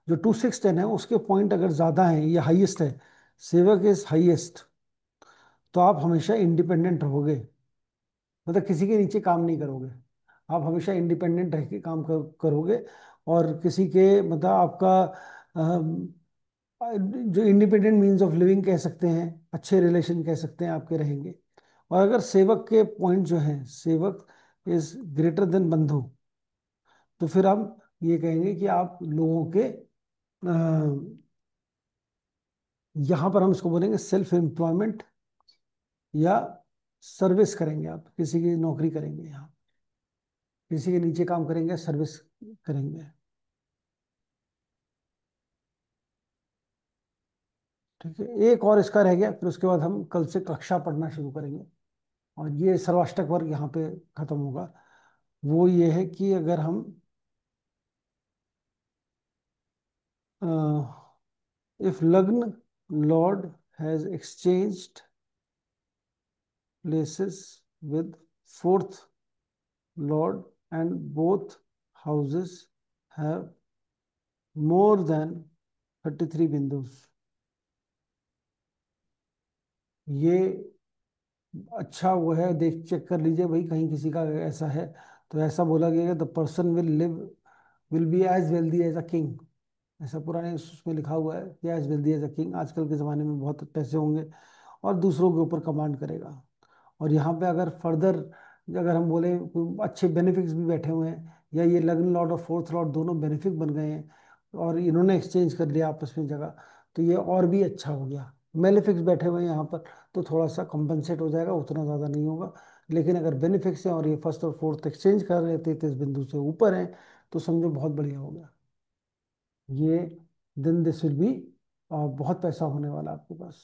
A: जो 2 6 10 है उसके पॉइंट अगर ज्यादा है या हाईएस्ट है, सेवक इज हाईएस्ट, तो आप हमेशा इंडिपेंडेंट रहोगे, मतलब किसी के नीचे काम नहीं करोगे। आप हमेशा इंडिपेंडेंट रह के काम करोगे, और किसी के मतलब आपका जो इंडिपेंडेंट मीन्स ऑफ लिविंग कह सकते हैं, अच्छे रिलेशन कह सकते हैं आपके रहेंगे। और अगर सेवक के पॉइंट जो हैं, सेवक इज ग्रेटर देन बंधु, तो फिर हम ये कहेंगे कि आप लोगों के यहाँ पर हम इसको बोलेंगे सेल्फ एम्प्लॉयमेंट, या सर्विस करेंगे, आप किसी की नौकरी करेंगे, यहाँ किसी के नीचे काम करेंगे, सर्विस करेंगे। ठीक है, एक और इसका रह गया, फिर उसके बाद हम कल से कक्षा पढ़ना शुरू करेंगे, और ये सर्वाष्टक वर्ग यहाँ पे खत्म होगा। वो ये है कि अगर हम इफ लग्न Lord has exchanged places with fourth Lord and both houses have more then 33 बिंदुस, ये अच्छा वो है, देख चेक कर लीजिए भाई, कहीं किसी का ऐसा है। तो ऐसा बोला गया the person will be as wealthy as a king, ऐसा पुराने उसमें लिखा हुआ है कि as wealthy as a king, आजकल के ज़माने में बहुत पैसे होंगे और दूसरों के ऊपर कमांड करेगा। और यहाँ पे अगर फर्दर अगर हम बोले कोई अच्छे बेनिफिक्स भी बैठे हुए हैं, या ये लग्न लॉर्ड और फोर्थ लॉर्ड दोनों बेनिफिक बन गए हैं, और इन्होंने एक्सचेंज कर लिया आपस में जगह, तो ये और भी अच्छा हो गया। मेलेफिक्स बैठे हुए हैं यहाँ पर, तो थोड़ा सा कंपनसेट हो जाएगा, उतना ज़्यादा नहीं होगा। लेकिन अगर बेनिफिक्स हैं और ये फर्स्ट और फोर्थ एक्सचेंज कर रहे थे, 30 बिंदु से ऊपर हैं, तो समझो बहुत बढ़िया हो गया ये। दिन दिस विल बी, बहुत पैसा होने वाला आपके पास।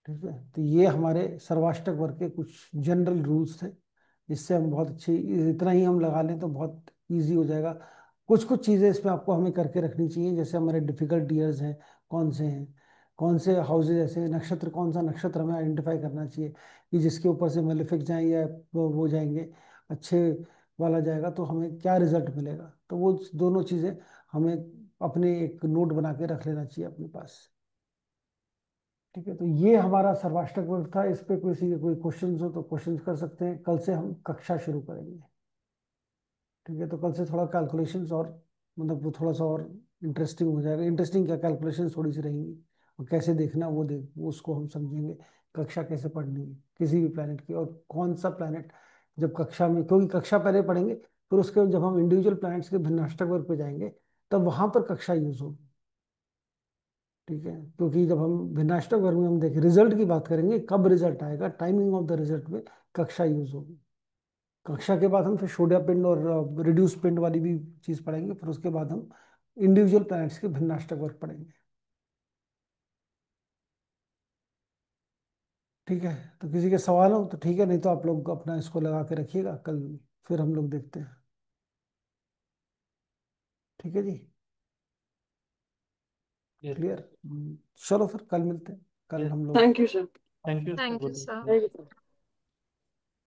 A: ठीक है, तो ये हमारे सर्वाष्टक वर्ग के कुछ जनरल रूल्स थे, इससे हम बहुत अच्छी, इतना ही हम लगा लें तो बहुत इजी हो जाएगा। कुछ कुछ चीज़ें इसमें आपको हमें करके रखनी चाहिए, जैसे हमारे डिफिकल्ट ईयर्स हैं, कौन से हैं, कौन से हाउसेज, ऐसे नक्षत्र, कौन सा नक्षत्र हमें आइडेंटिफाई करना चाहिए कि जिसके ऊपर से मेलेफिक जाएं या वो जाएंगे, अच्छे वाला जाएगा, तो हमें क्या रिजल्ट मिलेगा। तो वो दोनों चीज़ें हमें अपने एक नोट बना के रख लेना चाहिए अपने पास। ठीक है, तो ये हमारा सर्वाष्टक वर्ग था। इस पे किसी के कोई क्वेश्चंस हो तो क्वेश्चंस कर सकते हैं। कल से हम कक्षा शुरू करेंगे। ठीक है, तो कल से थोड़ा कैलकुलेशंस और मतलब वो थोड़ा सा और इंटरेस्टिंग हो जाएगा। इंटरेस्टिंग क्या, कैलकुलेशंस थोड़ी सी रहेंगी, और कैसे देखना वो उसको हम समझेंगे। कक्षा कैसे पढ़नी है किसी भी प्लानट की, और कौन सा प्लानट जब कक्षा में, क्योंकि कक्षा पहले पढ़ेंगे, फिर उसके जब हम इंडिविजुअल प्लैनेट्स के भिन्नाष्टक वर्ग पे जाएंगे, तब वहां पर कक्षा यूज होगी। ठीक है, क्योंकि जब हम भिन्नाष्टक वर्ग में हम देखें रिजल्ट की बात करेंगे, कब रिजल्ट आएगा, टाइमिंग ऑफ द रिजल्ट में कक्षा यूज होगी। कक्षा के बाद हम फिर शोडिया पिंड और रिड्यूस पिंड वाली भी चीज पढ़ेंगे, फिर उसके बाद हम इंडिविजुअल प्लैनेट्स के भिन्नाष्टक वर्ग पढ़ेंगे। ठीक है, तो किसी के सवाल हो तो ठीक है, नहीं तो आप लोग अपना इसको लगा के रखिएगा, कल फिर हम लोग देखते हैं। ठीक है जी,
D: यस।
A: क्लियर। चलो फिर कल मिलते हैं, कल
D: यस।
A: हम लोग।
E: Thank you sir.
D: Thank you
C: thank you
D: good.
C: Sir.
E: Thank you sir.